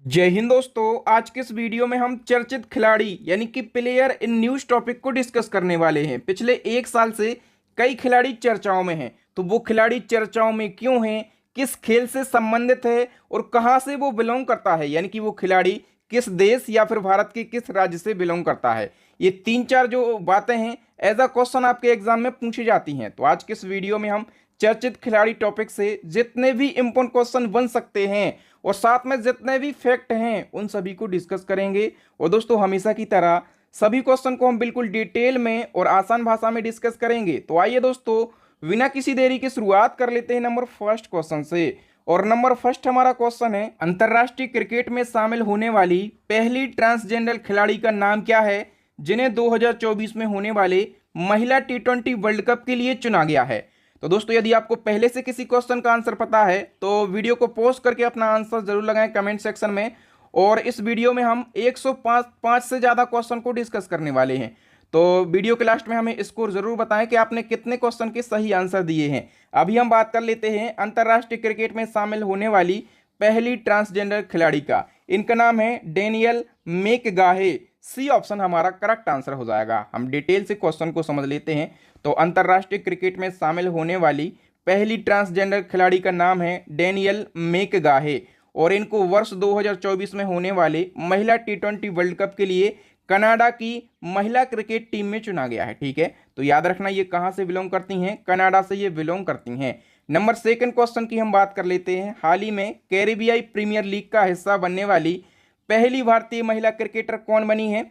जय हिंद दोस्तों। आज के इस वीडियो में हम चर्चित खिलाड़ी यानी कि प्लेयर इन न्यूज टॉपिक को डिस्कस करने वाले हैं। पिछले एक साल से कई खिलाड़ी चर्चाओं में हैं, तो वो खिलाड़ी चर्चाओं में क्यों हैं, किस खेल से संबंधित है और कहां से वो बिलोंग करता है, यानी कि वो खिलाड़ी किस देश या फिर भारत के किस राज्य से बिलोंग करता है। ये तीन चार जो बातें हैं एज अ क्वेश्चन आपके एग्जाम में पूछी जाती हैं। तो आज के इस वीडियो में हम चर्चित खिलाड़ी टॉपिक से जितने भी इंपॉर्टेंट क्वेश्चन बन सकते हैं और साथ में जितने भी फैक्ट हैं उन सभी को डिस्कस करेंगे। और दोस्तों हमेशा की तरह सभी क्वेश्चन को हम बिल्कुल डिटेल में और आसान भाषा में डिस्कस करेंगे। तो आइए दोस्तों बिना किसी देरी के शुरुआत कर लेते हैं नंबर फर्स्ट क्वेश्चन से। और नंबर फर्स्ट हमारा क्वेश्चन है, अंतरराष्ट्रीय क्रिकेट में शामिल होने वाली पहली ट्रांसजेंडर खिलाड़ी का नाम क्या है जिन्हें 2024 में होने वाले महिला टी20 वर्ल्ड कप के लिए चुना गया है। तो दोस्तों यदि आपको पहले से किसी क्वेश्चन का आंसर पता है तो वीडियो को पॉज करके अपना आंसर जरूर लगाएं कमेंट सेक्शन में। और इस वीडियो में हम 105 से ज़्यादा क्वेश्चन को डिस्कस करने वाले हैं, तो वीडियो के लास्ट में हमें स्कोर जरूर बताएं कि आपने कितने क्वेश्चन के सही आंसर दिए हैं। अभी हम बात कर लेते हैं अंतर्राष्ट्रीय क्रिकेट में शामिल होने वाली पहली ट्रांसजेंडर खिलाड़ी का। इनका नाम है डेनियल मेकगाहे। सी ऑप्शन हमारा करेक्ट आंसर हो जाएगा। हम डिटेल से क्वेश्चन को समझ लेते हैं। तो अंतर्राष्ट्रीय क्रिकेट में शामिल होने वाली पहली ट्रांसजेंडर खिलाड़ी का नाम है डेनियल मेकगाहे और इनको वर्ष 2024 में होने वाले महिला टी20 वर्ल्ड कप के लिए कनाडा की महिला क्रिकेट टीम में चुना गया है। ठीक है, तो याद रखना ये कहां से बिलोंग करती हैं, कनाडा से ये बिलोंग करती हैं। नंबर सेकंड क्वेश्चन की हम बात कर लेते हैं। हाल ही में कैरिबियाई प्रीमियर लीग का हिस्सा बनने वाली पहली भारतीय महिला क्रिकेटर कौन बनी है।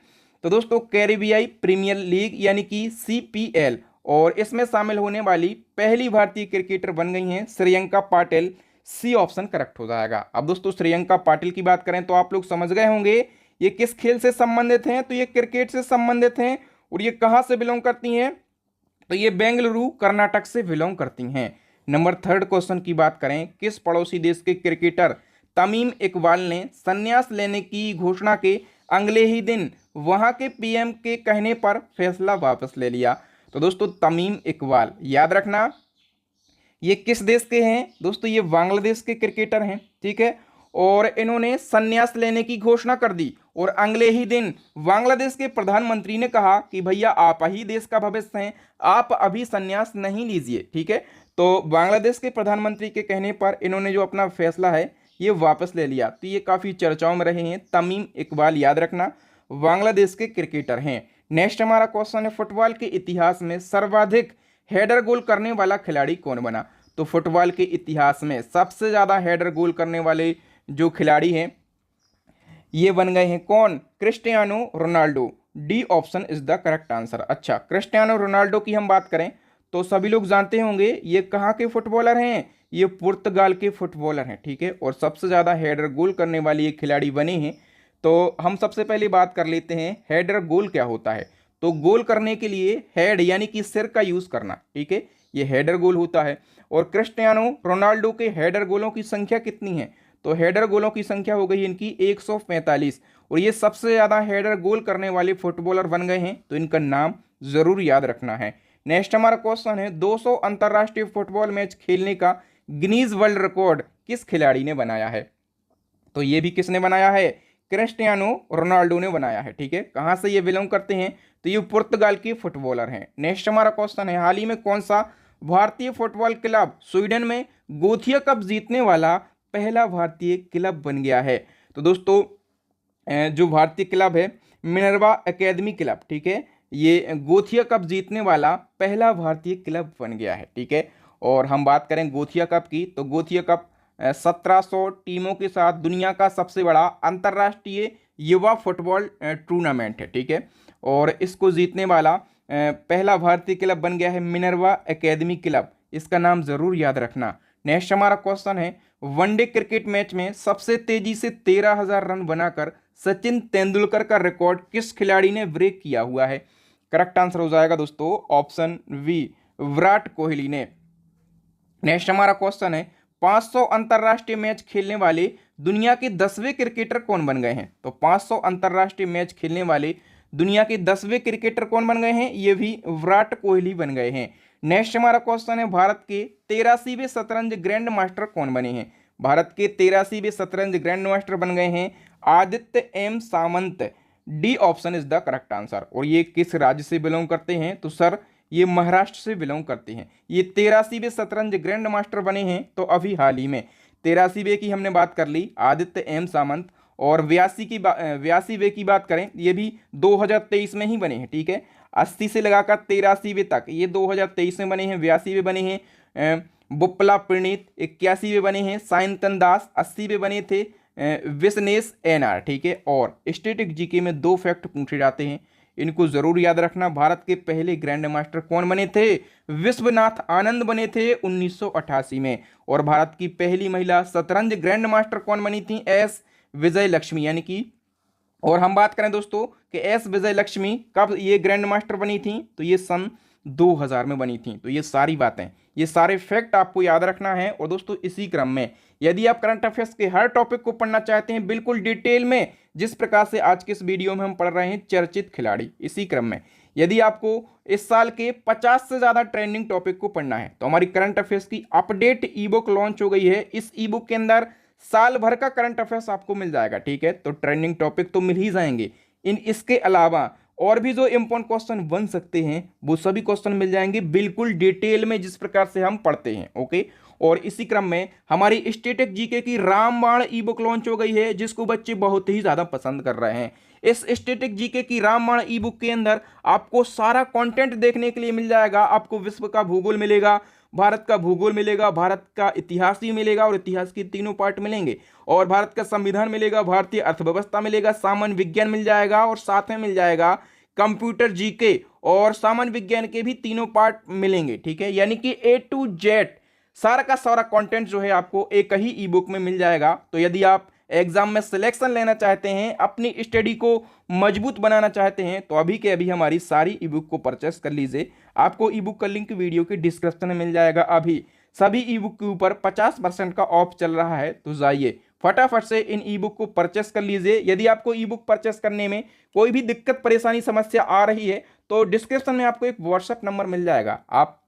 तो दोस्तों कैरिबियाई प्रीमियर लीग यानी कि सीपीएल और इसमें शामिल होने वाली पहली भारतीय क्रिकेटर बन गई हैं Shreyanka Patil. C option correct हो जाएगा। अब दोस्तों श्रेयंका पाटिल की बात करें तो आप लोग समझ गए होंगे ये किस खेल से संबंधित हैं। तो ये क्रिकेट से संबंधित हैं और ये कहां से बिलोंग करती हैं, तो ये बेंगलुरु कर्नाटक से बिलोंग करती हैं। नंबर थर्ड क्वेश्चन की बात करें, किस पड़ोसी देश के क्रिकेटर तमीम इकबाल ने संन्यास लेने की घोषणा के अगले ही दिन वहां के पीएम के कहने पर फैसला वापस ले लिया। तो दोस्तों तमीम इकबाल याद रखना ये किस देश के हैं दोस्तों, ये बांग्लादेश के क्रिकेटर हैं। ठीक है, और इन्होंने संन्यास लेने की घोषणा कर दी और अगले ही दिन बांग्लादेश के प्रधानमंत्री ने कहा कि भैया आप ही देश का भविष्य हैं, आप अभी संन्यास नहीं लीजिए। ठीक है, तो बांग्लादेश के प्रधानमंत्री के कहने पर इन्होंने जो अपना फैसला है ये वापस ले लिया। तो ये काफ़ी चर्चाओं में रहे हैं। तमीम इकबाल याद रखना बांग्लादेश के क्रिकेटर हैं। नेक्स्ट हमारा क्वेश्चन है, फुटबॉल के इतिहास में सर्वाधिक हेडर गोल करने वाला खिलाड़ी कौन बना। तो फुटबॉल के इतिहास में सबसे ज़्यादा हेडर गोल करने वाले जो खिलाड़ी हैं ये बन गए हैं कौन, Cristiano Ronaldo. D option is the correct answer. अच्छा, क्रिस्टियानो रोनाल्डो की हम बात करें तो सभी लोग जानते होंगे ये कहाँ के फुटबॉलर हैं, ये पुर्तगाल के फुटबॉलर हैं। ठीक है, और सबसे ज़्यादा हेडर गोल करने वाले ये खिलाड़ी बने हैं। तो हम सबसे पहले बात कर लेते हैं हेडर गोल क्या होता है। तो गोल करने के लिए हेड यानी कि सिर का यूज़ करना, ठीक है, ये हेडर गोल होता है। और क्रिस्टियानो रोनाल्डो के हेडर गोलों की संख्या कितनी है, तो हेडर गोलों की संख्या हो गई इनकी 145 और ये सबसे ज़्यादा हेडर गोल करने वाले फुटबॉलर बन गए हैं। तो इनका नाम ज़रूर याद रखना है। नेक्स्ट हमारा क्वेश्चन है, 200 अंतर्राष्ट्रीय फुटबॉल मैच खेलने का गिनीज वर्ल्ड रिकॉर्ड किस खिलाड़ी ने बनाया है। तो ये भी किसने बनाया है, क्रिस्टियानो रोनाल्डो ने बनाया है। ठीक है, कहाँ से ये बिलोंग करते हैं, तो ये पुर्तगाल के फुटबॉलर हैं। नेक्स्ट हमारा क्वेश्चन है, हाल ही में कौन सा भारतीय फुटबॉल क्लब स्वीडन में गोथिया कप जीतने वाला पहला भारतीय क्लब बन गया है। तो दोस्तों जो भारतीय क्लब है मिनर्वा एकेडमी क्लब, ठीक है, ये गोथिया कप जीतने वाला पहला भारतीय क्लब बन गया है। ठीक है, और हम बात करें गोथिया कप की तो गोथिया कप 1700 टीमों के साथ दुनिया का सबसे बड़ा अंतर्राष्ट्रीय युवा फुटबॉल टूर्नामेंट है। ठीक है, और इसको जीतने वाला पहला भारतीय क्लब बन गया है मिनर्वा एकेडमी क्लब। इसका नाम जरूर याद रखना। नेक्स्ट हमारा क्वेश्चन है, वनडे क्रिकेट मैच में सबसे तेजी से 13,000 रन बनाकर सचिन तेंदुलकर का रिकॉर्ड किस खिलाड़ी ने ब्रेक किया हुआ है। करेक्ट आंसर हो जाएगा दोस्तों ऑप्शन वी, विराट कोहली ने। नेक्स्ट हमारा क्वेश्चन है, 500 अंतर्राष्ट्रीय मैच खेलने वाले दुनिया के 10वें क्रिकेटर कौन बन गए हैं। तो 500 अंतर्राष्ट्रीय मैच खेलने वाले दुनिया के 10वें क्रिकेटर कौन बन गए हैं, ये भी विराट कोहली बन गए हैं। नेक्स्ट हमारा क्वेश्चन है, भारत के 83वें शतरंज ग्रैंड मास्टर कौन बने हैं। भारत के 83वें शतरंज ग्रैंड मास्टर बन गए हैं Aditya M Samant. D option is the correct answer. और ये किस राज्य से बिलोंग करते हैं? तो सर ये महाराष्ट्र से बिलोंग करते हैं। ये 83वें शतरंज ग्रैंड मास्टर बने हैं तो अभी हाल ही में। 83वें की हमने बात कर ली, आदित्य एम सामंत। और 82वें की बात करें, ये भी 2023 में ही बने हैं, ठीक है। 80 से लगाकर 83वें तक ये 2023 में बने हैं। 82वें बने हैं बुप्पला प्रणीत। 81वें बने हैं सायंतन दास। 80वें बने थे विस्नेश एनआर, ठीक है। और स्टैटिक जीके में 2 फैक्ट पूछे जाते हैं, इनको जरूर याद रखना। भारत के पहले ग्रैंड मास्टर कौन बने थे? विश्वनाथ आनंद बने थे 1988 में। और भारत की पहली महिला शतरंज ग्रैंड मास्टर कौन बनी थी? एस विजय लक्ष्मी, यानी कि। और हम बात करें दोस्तों कि एस विजय लक्ष्मी कब ये ग्रैंड मास्टर बनी थी? तो ये सन 2000 में बनी थी। तो ये सारी बातें, ये सारे फैक्ट आपको याद रखना है। और दोस्तों इसी क्रम में यदि आप करंट अफेयर्स के हर टॉपिक को पढ़ना चाहते हैं बिल्कुल डिटेल में, जिस प्रकार से आज के इस वीडियो में हम पढ़ रहे हैं चर्चित खिलाड़ी, इसी क्रम में यदि आपको इस साल के 50 से ज़्यादा ट्रेंडिंग टॉपिक को पढ़ना है तो हमारी करंट अफेयर्स की अपडेट ई बुक लॉन्च हो गई है। इस ई बुक के अंदर साल भर का करंट अफेयर्स आपको मिल जाएगा, ठीक है। तो ट्रेंडिंग टॉपिक तो मिल ही जाएंगे, इसके अलावा और भी जो इंपॉर्टेंट क्वेश्चन बन सकते हैं वो सभी क्वेश्चन मिल जाएंगे बिल्कुल डिटेल में, जिस प्रकार से हम पढ़ते हैं, ओके। और इसी क्रम में हमारी स्टैटिक जीके की रामबाण ई बुक लॉन्च हो गई है, जिसको बच्चे बहुत ही ज़्यादा पसंद कर रहे हैं। इस स्टैटिक जीके की रामबाण ई बुक के अंदर आपको सारा कंटेंट देखने के लिए मिल जाएगा। आपको विश्व का भूगोल मिलेगा, भारत का भूगोल मिलेगा, भारत का इतिहास भी मिलेगा, और इतिहास के तीनों पार्ट मिलेंगे, और भारत का संविधान मिलेगा, भारतीय अर्थव्यवस्था मिलेगा, सामान्य विज्ञान मिल जाएगा, और साथ में मिल जाएगा कंप्यूटर जीके और सामान्य विज्ञान के भी तीनों पार्ट मिलेंगे, ठीक है। यानी कि A to Z सारा का सारा कंटेंट जो है आपको एक ही ई बुक में मिल जाएगा। तो यदि आप एग्जाम में सिलेक्शन लेना चाहते हैं, अपनी स्टडी को मजबूत बनाना चाहते हैं, तो अभी के अभी हमारी सारी ई बुक को परचेस कर लीजिए। आपको ई बुक का लिंक वीडियो के डिस्क्रिप्शन में मिल जाएगा। अभी सभी ई बुक के ऊपर 50% का ऑफ चल रहा है, तो जाइए फटाफट से इन ई बुक को परचेस कर लीजिए। यदि आपको ई बुक परचेस करने में कोई भी दिक्कत परेशानी समस्या आ रही है तो डिस्क्रिप्शन में आपको एक व्हाट्सएप नंबर मिल जाएगा, आप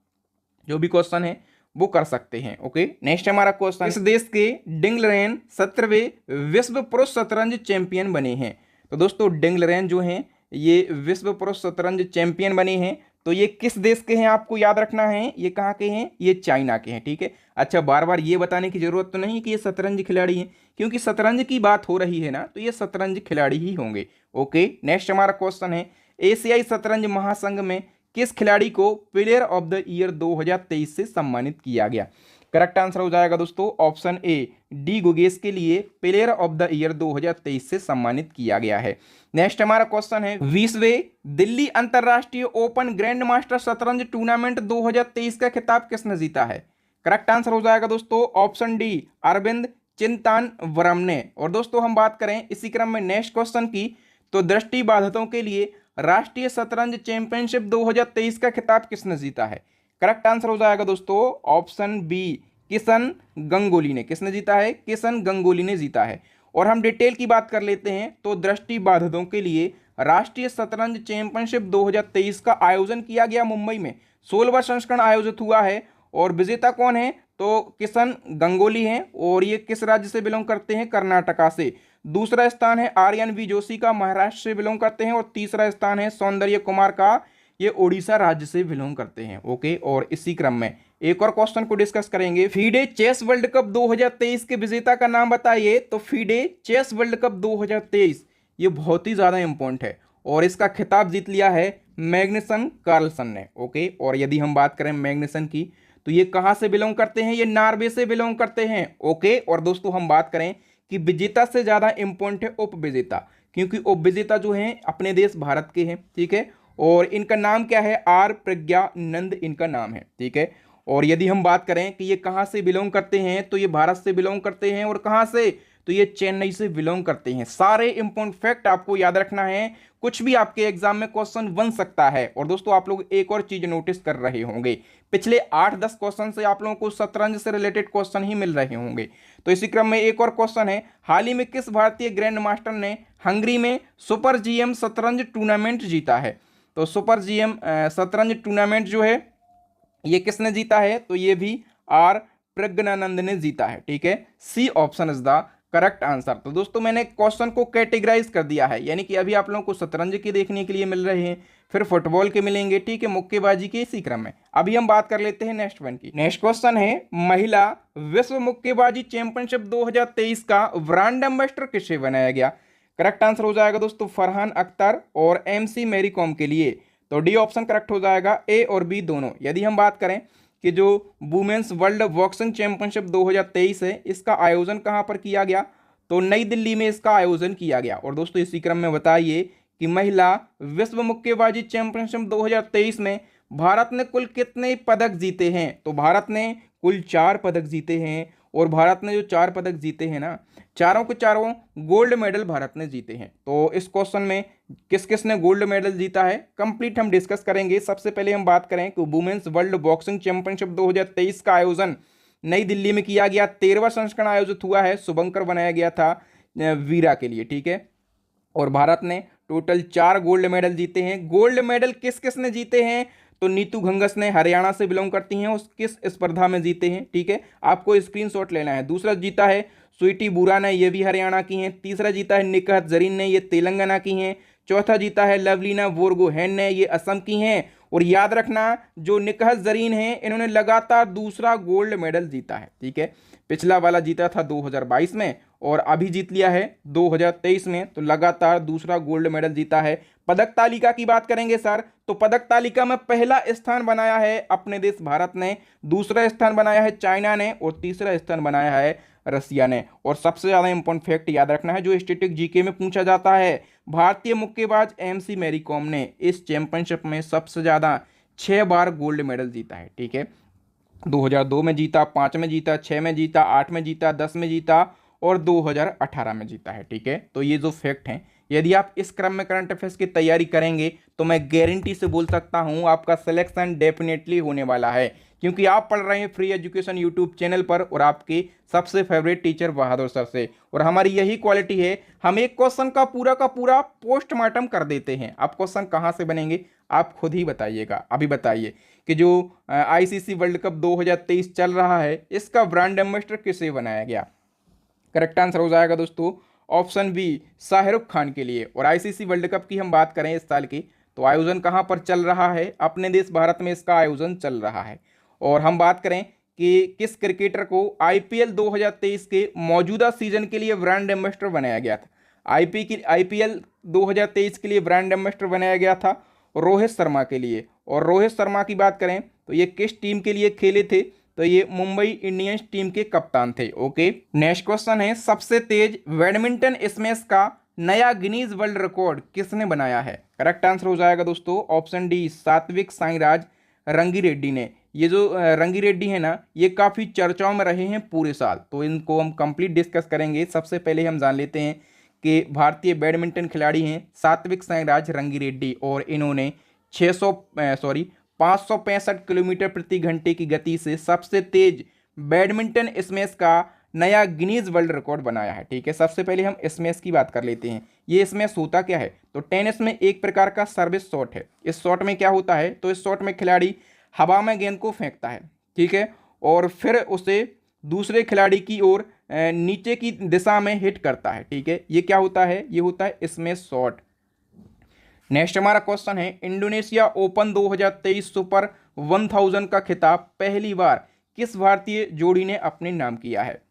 जो भी क्वेश्चन है वो कर सकते हैं, ओके। नेक्स्ट हमारा क्वेश्चन, इस देश के डिंग लरेन 17वें विश्व पुरुष शतरंज चैंपियन बने हैं। तो दोस्तों डिंग लरेन जो हैं ये विश्व पुरुष शतरंज चैंपियन बने हैं। तो ये किस देश के हैं आपको याद रखना है, ये कहाँ के हैं? ये चाइना के हैं, ठीक है। अच्छा, बार बार ये बताने की जरूरत तो नहीं कि ये शतरंज खिलाड़ी हैं, क्योंकि शतरंज की बात हो रही है ना, तो ये शतरंज खिलाड़ी ही होंगे, ओके। नेक्स्ट हमारा क्वेश्चन है, एशियाई शतरंज महासंघ में किस खिलाड़ी को प्लेयर ऑफ द ईयर 2023 से सम्मानित किया गया? करेक्ट आंसर हो जाएगा दोस्तों ऑप्शन ए, डी गुगेस के लिए प्लेयर ऑफ द ईयर 2023 से सम्मानित किया गया है। नेक्स्ट हमारा क्वेश्चन है, 20वें दिल्ली अंतरराष्ट्रीय ओपन ग्रैंड मास्टर शतरंज टूर्नामेंट 2023 का खिताब किसने जीता है? करेक्ट आंसर हो जाएगा दोस्तों ऑप्शन डी, अरविंद चिंतानवरम ने। और दोस्तों हम बात करें इसी क्रम में नेक्स्ट क्वेश्चन की, तो दृष्टिबाधितों के लिए राष्ट्रीय शतरंज चैंपियनशिप 2023 का खिताब किसने जीता है? करेक्ट आंसर हो जाएगा दोस्तों ऑप्शन बी, किशन गंगोली ने। किसने जीता है? किशन गंगोली ने जीता है। और हम डिटेल की बात कर लेते हैं, तो दृष्टिबाधितों के लिए राष्ट्रीय शतरंज चैंपियनशिप 2023 का आयोजन किया गया मुंबई में। 16वां संस्करण आयोजित हुआ है, और विजेता कौन है? तो किशन गंगोली हैं, और ये किस राज्य से बिलोंग करते हैं? कर्नाटका से। दूसरा स्थान है आर्यन वी जोशी का, महाराष्ट्र से बिलोंग करते हैं। और तीसरा स्थान है सौंदर्य कुमार का, ये ओडिशा राज्य से बिलोंग करते हैं, ओके। और इसी क्रम में एक और क्वेश्चन को डिस्कस करेंगे, फीडे चेस वर्ल्ड कप 2023 के विजेता का नाम बताइए। तो फीडे चेस वर्ल्ड कप 2023 ये बहुत ही ज्यादा इंपॉर्टेंट है, और इसका खिताब जीत लिया है मैग्नसन कार्लसन ने, ओके। और यदि हम बात करें मैग्नसन की, तो ये कहां से बिलोंग करते हैं? ये नॉर्वे से बिलोंग करते हैं, ओके। और दोस्तों हम बात करें कि विजेता से ज्यादा इंपॉर्टेंट है उपविजेता, क्योंकि उपविजेता जो हैं अपने देश भारत के हैं, ठीक है। और इनका नाम क्या है? आर प्रज्ञानंद इनका नाम है, ठीक है। और यदि हम बात करें कि ये कहां से बिलोंग करते हैं, तो ये भारत से बिलोंग करते हैं। और कहां से? तो ये चेन्नई से बिलोंग करते हैं। सारे इंपॉर्टेंट फैक्ट आपको याद रखना है, कुछ भी आपके एग्जाम में क्वेश्चन बन सकता है। और दोस्तों आप लोग एक और चीज नोटिस कर रहे होंगे, पिछले 8-10 क्वेश्चन से आप लोगों को शतरंज से रिलेटेड क्वेश्चन ही मिल रहे होंगे। तो इसी क्रम में एक और क्वेश्चन है, हाल ही में किस भारतीय ग्रैंड मास्टर ने हंगरी में सुपर जीएम शतरंज टूर्नामेंट जीता है? तो सुपर जीएम शतरंज टूर्नामेंट जो है ये किसने जीता है? तो ये भी आर प्रज्ञानंद ने जीता है। ठीक है, C option is the correct answer. तो दोस्तों मैंने क्वेश्चन को कैटेगराइज कर दिया है, यानी कि अभी आप लोगों को शतरंज के देखने के लिए मिल रहे हैं, फिर फुटबॉल के मिलेंगे, ठीक है, मुक्केबाजी के इसी क्रम में। अभी हम बात कर लेते हैं नेक्स्ट वन की। नेक्स्ट क्वेश्चन है, महिला विश्व मुक्केबाजी चैंपियनशिप 2023 का ब्रांड एम्बेसडर किसे बनाया गया? करेक्ट आंसर हो जाएगा दोस्तों फरहान अख्तर और MC मैरी कॉम के लिए। तो डी ऑप्शन करेक्ट हो जाएगा, ए और बी दोनों। यदि हम बात करें कि जो वुमेन्स वर्ल्ड बॉक्सिंग चैंपियनशिप 2023 है, इसका आयोजन कहाँ पर किया गया? तो नई दिल्ली में इसका आयोजन किया गया। और दोस्तों इसी क्रम में बताइए कि महिला विश्व मुक्केबाजी चैंपियनशिप 2023 में भारत ने कुल कितने पदक जीते हैं? तो भारत ने कुल 4 पदक जीते हैं, और भारत ने जो 4 पदक जीते हैं ना, चारों के चारों गोल्ड मेडल भारत ने जीते हैं। तो इस क्वेश्चन में किस किस ने गोल्ड मेडल जीता है कंप्लीट हम डिस्कस करेंगे। सबसे पहले हम बात करें कि वुमेन्स वर्ल्ड बॉक्सिंग चैंपियनशिप 2023 का आयोजन नई दिल्ली में किया गया। 13वां संस्करण आयोजित हुआ है, शुभंकर बनाया गया था वीरा के लिए। ठीक है, और भारत ने टोटल 4 गोल्ड मेडल जीते हैं। गोल्ड मेडल किस किस ने जीते हैं? तो नीतू घंगस ने, हरियाणा से बिलोंग करती हैं, उस किस स्पर्धा में जीते हैं? ठीक है, आपको स्क्रीनशॉट लेना है। दूसरा जीता है स्वीटी बुरा ने, ये भी हरियाणा की हैं। तीसरा जीता है निकहत जरीन ने, ये तेलंगाना की हैं। चौथा जीता है लवलीना बोरगोहेन ने, ये असम की हैं। और याद रखना, जो निकहत जरीन हैं इन्होंने लगातार दूसरा गोल्ड मेडल जीता है। ठीक है, पिछला वाला जीता था 2022 में, और अभी जीत लिया है 2023 में, तो लगातार दूसरा गोल्ड मेडल जीता है। पदक तालिका की बात करेंगे सर, तो पदक तालिका में पहला स्थान बनाया है अपने देश भारत ने, दूसरा स्थान बनाया है चाइना ने, और तीसरा स्थान बनाया है रसिया ने। और सबसे ज़्यादा इंपॉर्टेंट फैक्ट याद रखना है जो स्टैटिक जीके में पूछा जाता है, भारतीय मुक्केबाज MC मैरी कॉम ने इस चैंपियनशिप में सबसे ज़्यादा 6 बार गोल्ड मेडल जीता है। ठीक है, 2002 में जीता, 5 में जीता, 6 में जीता, 8 में जीता, 10 में जीता, और 2018 में जीता है। ठीक है, तो ये जो फैक्ट हैं, यदि आप इस क्रम में करंट अफेयर्स की तैयारी करेंगे तो मैं गारंटी से बोल सकता हूं आपका सिलेक्शन डेफिनेटली होने वाला है, क्योंकि आप पढ़ रहे हैं फ्री एजुकेशन यूट्यूब चैनल पर, और आपके सबसे फेवरेट टीचर बहादुर सर से। और हमारी यही क्वालिटी है, हम एक क्वेश्चन का पूरा पोस्टमार्टम कर देते हैं। आप क्वेश्चन कहाँ से बनेंगे आप खुद ही बताइएगा। अभी बताइए कि जो ICC वर्ल्ड कप 2023 चल रहा है, इसका ब्रांड एम्बेसडर किसे बनाया गया? करेक्ट आंसर हो जाएगा दोस्तों ऑप्शन बी, शाहरुख खान के लिए। और ICC वर्ल्ड कप की हम बात करें इस साल की, तो आयोजन कहाँ पर चल रहा है? अपने देश भारत में इसका आयोजन चल रहा है। और हम बात करें कि किस क्रिकेटर को IPL 2023 के मौजूदा सीजन के लिए ब्रांड एम्बेसडर बनाया गया था? IPL 2023 के लिए ब्रांड एम्बेसडर बनाया गया था रोहित शर्मा के लिए। और रोहित शर्मा की बात करें तो ये किस टीम के लिए खेले थे? तो ये मुंबई इंडियंस टीम के कप्तान थे। ओके, नेक्स्ट क्वेश्चन है, सबसे तेज बैडमिंटन स्मैश का नया गिनीज वर्ल्ड रिकॉर्ड किसने बनाया है? करेक्ट आंसर हो जाएगा दोस्तों ऑप्शन डी, सात्विक साईराज रंगीरेड्डी ने। ये जो रंगीरेड्डी है ना, ये काफ़ी चर्चाओं में रहे हैं पूरे साल, तो इनको हम कंप्लीट डिस्कस करेंगे। सबसे पहले हम जान लेते हैं कि भारतीय बैडमिंटन खिलाड़ी हैं सात्विक साईराज रंगीरेड्डी, और इन्होंने 565 किलोमीटर प्रति घंटे की गति से सबसे तेज बैडमिंटन स्मैश का नया गिनीज वर्ल्ड रिकॉर्ड बनाया है। ठीक है, सबसे पहले हम स्मैश की बात कर लेते हैं। ये स्मैश होता क्या है? तो टेनिस में एक प्रकार का सर्विस शॉट है। इस शॉट में क्या होता है? तो इस शॉट में खिलाड़ी हवा में गेंद को फेंकता है, ठीक है, और फिर उसे दूसरे खिलाड़ी की ओर नीचे की दिशा में हिट करता है। ठीक है, ये क्या होता है? ये होता है स्मैश शॉट। नेक्स्ट हमारा क्वेश्चन है, इंडोनेशिया ओपन 2023 सुपर 1000 का खिताब पहली बार किस भारतीय जोड़ी ने अपने नाम किया है?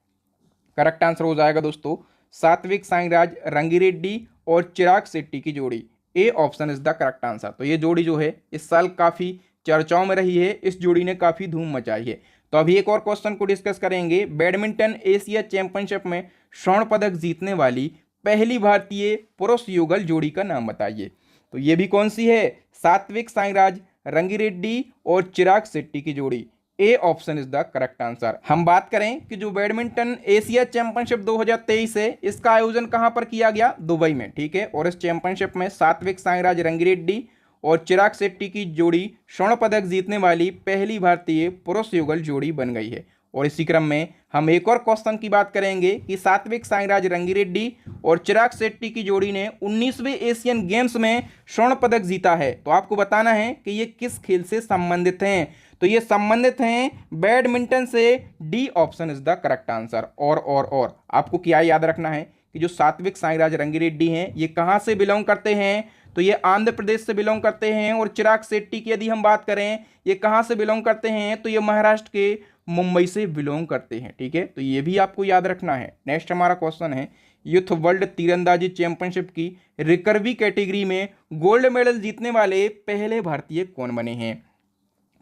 करेक्ट आंसर हो जाएगा दोस्तों सात्विक साईराज रंगीरेड्डी और चिराग शेट्टी की जोड़ी। ए option is the correct answer. तो ये जोड़ी जो है इस साल काफ़ी चर्चाओं में रही है, इस जोड़ी ने काफ़ी धूम मचाई है। तो अभी एक और क्वेश्चन को डिस्कस करेंगे, बैडमिंटन एशिया चैंपियनशिप में स्वर्ण पदक जीतने वाली पहली भारतीय पुरुष युगल जोड़ी का नाम बताइए। तो ये भी कौन सी है? सात्विक साईराज रंगीरेड्डी और चिराग शेट्टी की जोड़ी। ए option is the correct answer. हम बात करें कि जो बैडमिंटन एशिया चैंपियनशिप 2023 है, इसका आयोजन कहां पर किया गया? दुबई में। ठीक है, और इस चैंपियनशिप में सात्विक साईराज रंगीरेड्डी और चिराग शेट्टी की जोड़ी स्वर्ण पदक जीतने वाली पहली भारतीय पुरुष युगल जोड़ी बन गई है। और इसी क्रम में हम एक और क्वेश्चन की बात करेंगे कि सात्विक साईराज रंगिरेड्डी और चिराग शेट्टी की जोड़ी ने 19वें एशियन गेम्स में स्वर्ण पदक जीता है। तो आपको बताना है कि ये किस खेल से संबंधित हैं। तो ये संबंधित हैं बैडमिंटन से। D option is the correct answer. और आपको क्या याद रखना है कि जो सात्विक साईराज रंगिरेड्डी हैं ये कहाँ से बिलोंग करते हैं, तो ये आंध्र प्रदेश से बिलोंग करते हैं। और चिराग शेट्टी की यदि हम बात करें ये कहाँ से बिलोंग करते हैं, तो ये महाराष्ट्र के मुंबई से बिलोंग करते हैं। ठीक है, तो ये भी आपको याद रखना है। नेक्स्ट हमारा क्वेश्चन है यूथ वर्ल्ड तीरंदाजी चैंपियनशिप की रिकर्वी कैटेगरी में गोल्ड मेडल जीतने वाले पहले भारतीय कौन बने हैं।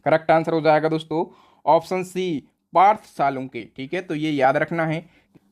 करेक्ट आंसर हो जाएगा दोस्तों ऑप्शन सी, पार्थ सालुंके। ठीक है, तो ये याद रखना है।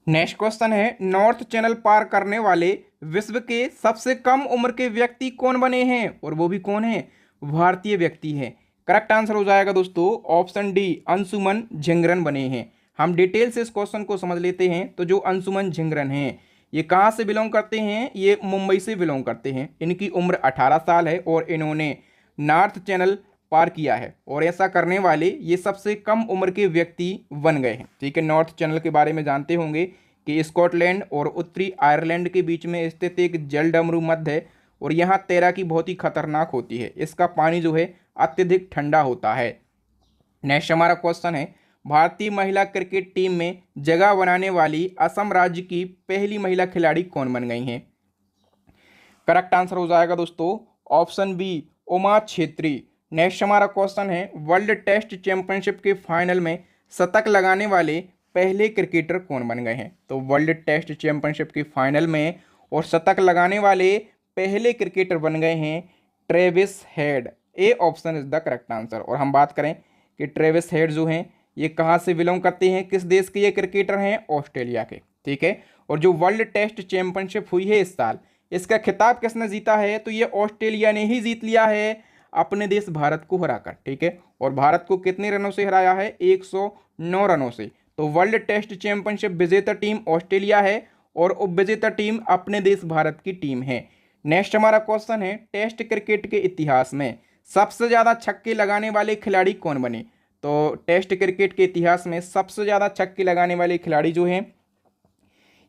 नेक्स्ट क्वेश्चन है नॉर्थ चैनल पार करने वाले विश्व के सबसे कम उम्र के व्यक्ति कौन बने हैं, और वो भी कौन है, भारतीय व्यक्ति हैं। करेक्ट आंसर हो जाएगा दोस्तों ऑप्शन डी, अंशुमन झिंगरन बने हैं। हम डिटेल से इस क्वेश्चन को समझ लेते हैं। तो जो अंशुमन झिंगरन हैं ये कहाँ से बिलोंग करते हैं, ये मुंबई से बिलोंग करते हैं। इनकी उम्र 18 साल है और इन्होंने नॉर्थ चैनल पार किया है, और ऐसा करने वाले ये सबसे कम उम्र के व्यक्ति बन गए हैं। ठीक है, नॉर्थ चैनल के बारे में जानते होंगे कि स्कॉटलैंड और उत्तरी आयरलैंड के बीच में स्थित एक जलडमरू मध्य है, और यहाँ तैराकी बहुत ही खतरनाक होती है। इसका पानी जो है अत्यधिक ठंडा होता है। नेक्स्ट हमारा क्वेश्चन है भारतीय महिला क्रिकेट टीम में जगह बनाने वाली असम राज्य की पहली महिला खिलाड़ी कौन बन गई हैं। करेक्ट आंसर हो जाएगा दोस्तों option B, Uma Chhetri. Next हमारा क्वेश्चन है वर्ल्ड टेस्ट चैंपियनशिप के फाइनल में शतक लगाने वाले पहले क्रिकेटर कौन बन गए हैं। तो वर्ल्ड टेस्ट चैंपियनशिप के फाइनल में और शतक लगाने वाले पहले क्रिकेटर बन गए हैं Travis head. A option is the correct answer. और हम बात करें कि ट्रेविस हेड जो हैं ये कहाँ से बिलोंग करते हैं, किस देश के ये क्रिकेटर हैं, ऑस्ट्रेलिया के। ठीक है, और जो वर्ल्ड टेस्ट चैंपियनशिप हुई है इस साल, इसका खिताब किसने जीता है, तो ये ऑस्ट्रेलिया ने ही जीत लिया है अपने देश भारत को हराकर। ठीक है, और भारत को कितने रनों से हराया है, 109 रनों से। तो वर्ल्ड टेस्ट चैंपियनशिप विजेता टीम ऑस्ट्रेलिया है और उपविजेता टीम अपने देश भारत की टीम है। नेक्स्ट हमारा क्वेश्चन है टेस्ट क्रिकेट के इतिहास में सबसे ज़्यादा छक्के लगाने वाले खिलाड़ी कौन बने। तो टेस्ट क्रिकेट के इतिहास में सबसे ज़्यादा छक्के लगाने वाले खिलाड़ी जो हैं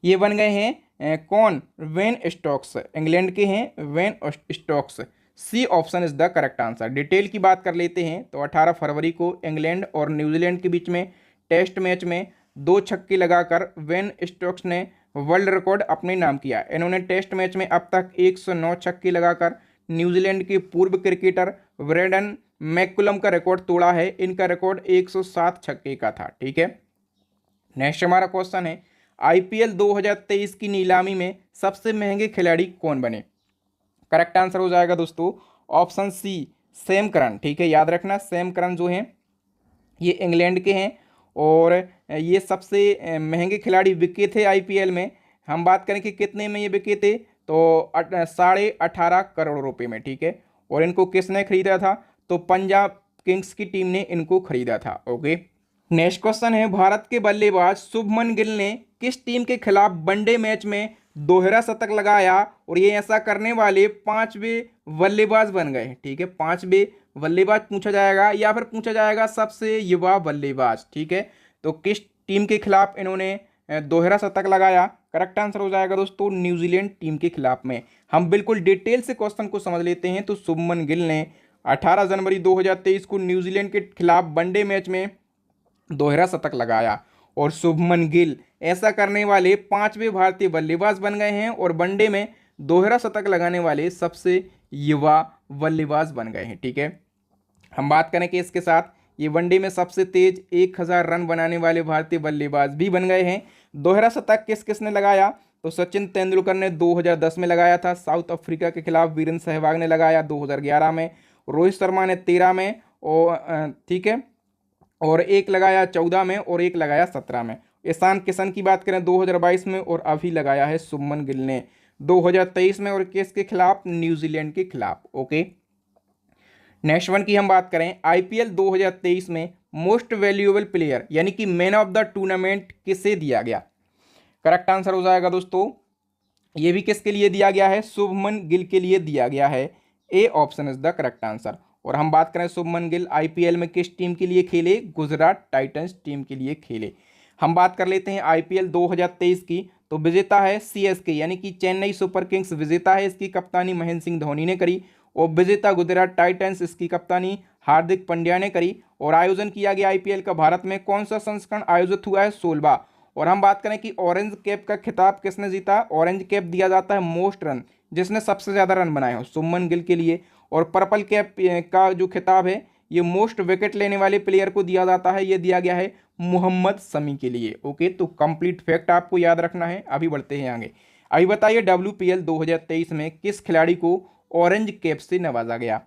ये बन गए हैं कौन, वेन स्टोक्स। इंग्लैंड के हैं Ben Stokes. C option is the correct answer. Detail की बात कर लेते हैं तो 18 फरवरी को इंग्लैंड और न्यूजीलैंड के बीच में टेस्ट मैच में 2 छक्के लगाकर वेन स्टोक्स ने वर्ल्ड रिकॉर्ड अपने नाम किया। इन्होंने टेस्ट मैच में अब तक 109 छक्के लगाकर न्यूजीलैंड के पूर्व क्रिकेटर ब्रेंडन मैकुलम का रिकॉर्ड तोड़ा है। इनका रिकॉर्ड 107 छक्के का था। ठीक है, नेक्स्ट हमारा क्वेश्चन है आईपीएल 2023 की नीलामी में सबसे महंगे खिलाड़ी कौन बने। करेक्ट आंसर हो जाएगा दोस्तों ऑप्शन सी, सैम करन। ठीक है, याद रखना सैम करन जो हैं ये इंग्लैंड के हैं और ये सबसे महंगे खिलाड़ी बिके थे आईपीएल में। हम बात करें कि कितने में ये बिके थे, तो 18.5 करोड़ रुपए में। ठीक है, और इनको किसने खरीदा था, तो पंजाब किंग्स की टीम ने इनको खरीदा था। ओके, नेक्स्ट क्वेश्चन है भारत के बल्लेबाज शुभमन गिल ने किस टीम के खिलाफ वनडे मैच में दोहरा शतक लगाया, और ये ऐसा करने वाले 5वें बल्लेबाज बन गए। ठीक है, 5वें बल्लेबाज पूछा जाएगा या फिर पूछा जाएगा सबसे युवा बल्लेबाज। ठीक है, तो किस टीम के खिलाफ इन्होंने दोहरा शतक लगाया। करेक्ट आंसर हो जाएगा दोस्तों न्यूजीलैंड टीम के खिलाफ में। हम बिल्कुल डिटेल से क्वेश्चन को समझ लेते हैं। तो शुभमन गिल ने 18 जनवरी 2023 को न्यूजीलैंड के खिलाफ वनडे मैच में दोहरा शतक लगाया, और शुभमन गिल ऐसा करने वाले 5वें भारतीय बल्लेबाज बन गए हैं और वनडे में दोहरा शतक लगाने वाले सबसे युवा बल्लेबाज बन गए हैं। ठीक है, हम बात करें कि इसके साथ ये वनडे में सबसे तेज 1000 रन बनाने वाले भारतीय बल्लेबाज भी बन गए हैं। दोहरा शतक किस किसने लगाया, तो सचिन तेंदुलकर ने 2010 में लगाया था साउथ अफ्रीका के खिलाफ, वीरेंद्र सहवाग ने लगाया 2011 में, रोहित शर्मा ने 13 में, और ठीक है, और एक लगाया 14 में और एक लगाया 17 में। ईशान किशन की बात करें 2022 में, और अभी लगाया है शुभमन गिल ने 2023 में, और किसके खिलाफ, न्यूजीलैंड के खिलाफ। ओके, नेक्स्ट वन की हम बात करें आईपीएल 2023 में मोस्ट वैल्यूएबल प्लेयर यानी कि मैन ऑफ द टूर्नामेंट किसे दिया गया। करेक्ट आंसर हो जाएगा दोस्तों ये भी किसके लिए दिया गया है, शुभमन गिल के लिए दिया गया है। ए option is the correct answer. और हम बात करें शुभमन गिल आईपीएल में किस टीम के लिए खेले, गुजरात टाइटंस टीम के लिए खेले। हम बात कर लेते हैं आईपीएल 2023 की, तो विजेता है सीएसके यानी कि चेन्नई सुपर किंग्स विजेता है, इसकी कप्तानी महेंद्र सिंह धोनी ने करी। और विजेता गुजरात टाइटंस, इसकी कप्तानी हार्दिक पांड्या ने करी। और आयोजन किया गया आईपीएल का भारत में कौन सा संस्करण आयोजित हुआ है, 16वां। और हम बात करें कि ऑरेंज कैप का खिताब किसने जीता, ऑरेंज कैप दिया जाता है मोस्ट रन, जिसने सबसे ज़्यादा रन बनाए हो, शुभमन गिल के लिए। और पर्पल कैप का जो खिताब है ये मोस्ट विकेट लेने वाले प्लेयर को दिया जाता है, ये दिया गया है मोहम्मद शमी के लिए। ओके, तो कंप्लीट फैक्ट आपको याद रखना है। अभी बढ़ते हैं आगे। अभी बताइए WPL 2023 में किस खिलाड़ी को ऑरेंज कैप से नवाजा गया।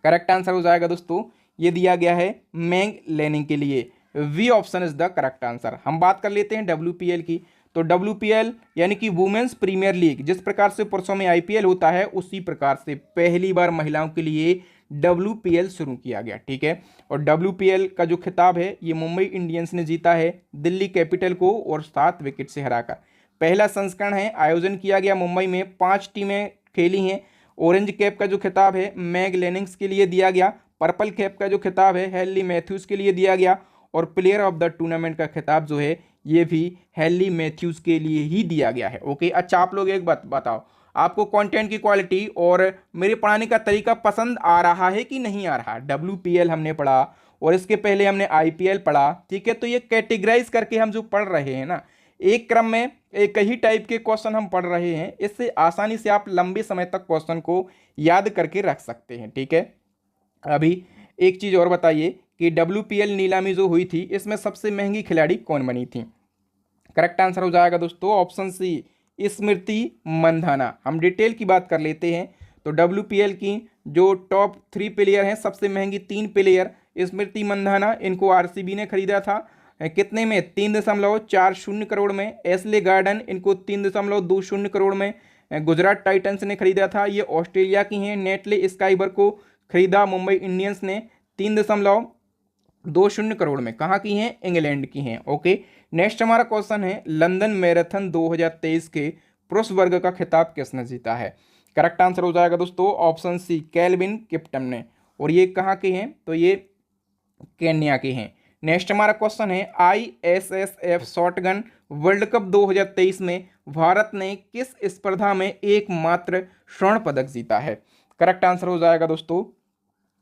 करेक्ट आंसर हो जाएगा दोस्तों, ये दिया गया है मैंग लेनिंग के लिए। B option is the correct answer. हम बात कर लेते हैं WPL की, तो WPL यानी कि वुमेन्स प्रीमियर लीग, जिस प्रकार से पुरुषों में IPL होता है उसी प्रकार से पहली बार महिलाओं के लिए WPL शुरू किया गया। ठीक है, और WPL का जो खिताब है ये मुंबई इंडियंस ने जीता है दिल्ली कैपिटल को और 7 विकेट से हराकर। पहला संस्करण है, आयोजन किया गया मुंबई में, 5 टीमें खेली हैं। ऑरेंज कैप का जो खिताब है मैग लेनिंग्स के लिए दिया गया। पर्पल कैप का जो खिताब है हेनली मैथ्यूज के लिए दिया गया। और प्लेयर ऑफ द टूर्नामेंट का खिताब जो है ये भी हेनली मैथ्यूज के लिए ही दिया गया है। ओके, अच्छा आप लोग एक बात बताओ, आपको कंटेंट की क्वालिटी और मेरे पढ़ाने का तरीका पसंद आ रहा है कि नहीं आ रहा। WPL हमने पढ़ा और इसके पहले हमने IPL पढ़ा, ठीक है, तो ये कैटेगराइज करके हम जो पढ़ रहे हैं ना, एक क्रम में एक ही टाइप के क्वेश्चन हम पढ़ रहे हैं, इससे आसानी से आप लंबे समय तक क्वेश्चन को याद करके रख सकते हैं। ठीक है, अभी एक चीज़ और बताइए कि WPL नीलामी जो हुई थी इसमें सबसे महंगी खिलाड़ी कौन बनी थी। करेक्ट आंसर हो जाएगा दोस्तों ऑप्शन सी, स्मृति मंधाना। हम डिटेल की बात कर लेते हैं, तो WPL की जो टॉप 3 प्लेयर हैं, सबसे महंगी 3 प्लेयर, स्मृति मंधाना, इनको RCB ने खरीदा था कितने में, 3.40 करोड़ में। एसले गार्डन, इनको 3.20 करोड़ में गुजरात टाइटंस ने खरीदा था, ये ऑस्ट्रेलिया की हैं। नेटले स्काइबर को खरीदा मुंबई इंडियंस ने 3.20 करोड़ में, कहाँ की हैं, इंग्लैंड की हैं। ओके, नेक्स्ट हमारा क्वेश्चन है लंदन मैराथन 2023 के पुरुष वर्ग का खिताब किसने जीता है। करेक्ट आंसर हो जाएगा दोस्तों ऑप्शन सी, केल्विन किप्टम ने। और ये कहाँ के हैं, तो ये केन्या के हैं। नेक्स्ट हमारा क्वेश्चन है ISSF शॉटगन वर्ल्ड कप 2023 में भारत ने किस स्पर्धा में एकमात्र स्वर्ण पदक जीता है। करेक्ट आंसर हो जाएगा दोस्तों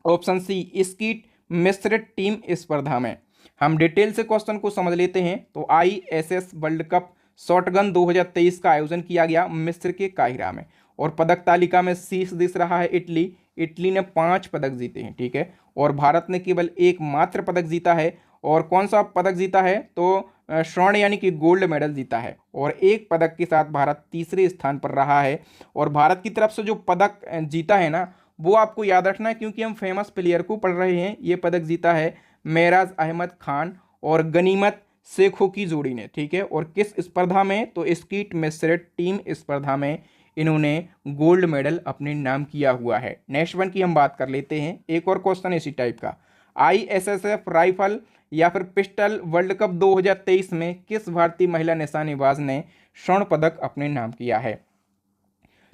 ऑप्शन सी, स्कीट मिश्रित टीम स्पर्धा में। हम डिटेल से क्वेश्चन को समझ लेते हैं, तो ISS वर्ल्ड कप शॉटगन 2023 का आयोजन किया गया मिस्र के काहिरा में। और पदक तालिका में शीर्ष देश रहा है इटली, इटली ने 5 पदक जीते हैं। ठीक है, और भारत ने केवल एकमात्र पदक जीता है। और कौन सा पदक जीता है, तो स्वर्ण यानी कि गोल्ड मेडल जीता है। और एक पदक के साथ भारत तीसरे स्थान पर रहा है। और भारत की तरफ से जो पदक जीता है ना, वो आपको याद रखना है, क्योंकि हम फेमस प्लेयर को पढ़ रहे हैं। ये पदक जीता है मेराज अहमद खान और गनीमत शेखों की जोड़ी ने। ठीक है, और किस स्पर्धा में, तो स्कीट मिश्रित टीम स्पर्धा में इन्होंने गोल्ड मेडल अपने नाम किया हुआ है। नेक्स्ट वन की हम बात कर लेते हैं, एक और क्वेश्चन इसी टाइप का। ISSF राइफल या फिर पिस्टल वर्ल्ड कप 2023 में किस भारतीय महिला निशानेबाज ने स्वर्ण पदक अपने नाम किया है।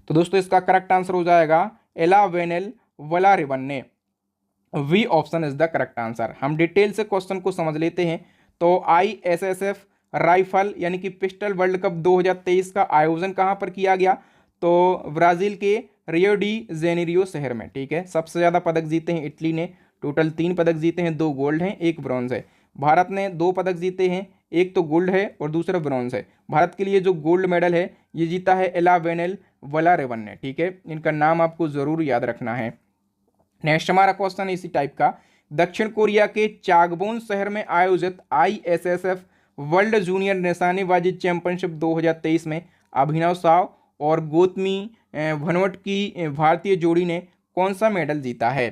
तो दोस्तों इसका करेक्ट आंसर हो जाएगा एला वेनेल वलारिवन ने। B option is the correct answer. हम डिटेल से क्वेश्चन को समझ लेते हैं, तो ISSF राइफल यानी कि पिस्टल वर्ल्ड कप 2023 का आयोजन कहाँ पर किया गया, तो ब्राज़ील के रियो डी जेनेरियो शहर में। ठीक है, सबसे ज़्यादा पदक जीते हैं इटली ने, टोटल 3 पदक जीते हैं, 2 गोल्ड हैं, 1 ब्रॉन्ज है। भारत ने 2 पदक जीते हैं, एक तो गोल्ड है और दूसरा ब्रॉन्ज है। भारत के लिए जो गोल्ड मेडल है ये जीता है एला वेनेल वलारिवन ने। ठीक है, इनका नाम आपको ज़रूर याद रखना है। नेक्स्ट हमारा क्वेश्चन इसी टाइप का, दक्षिण कोरिया के चागवोन शहर में आयोजित ISSF वर्ल्ड जूनियर निशानेबाजी चैंपियनशिप 2023 में अभिनव साव और गौतमी भनवट की भारतीय जोड़ी ने कौन सा मेडल जीता है।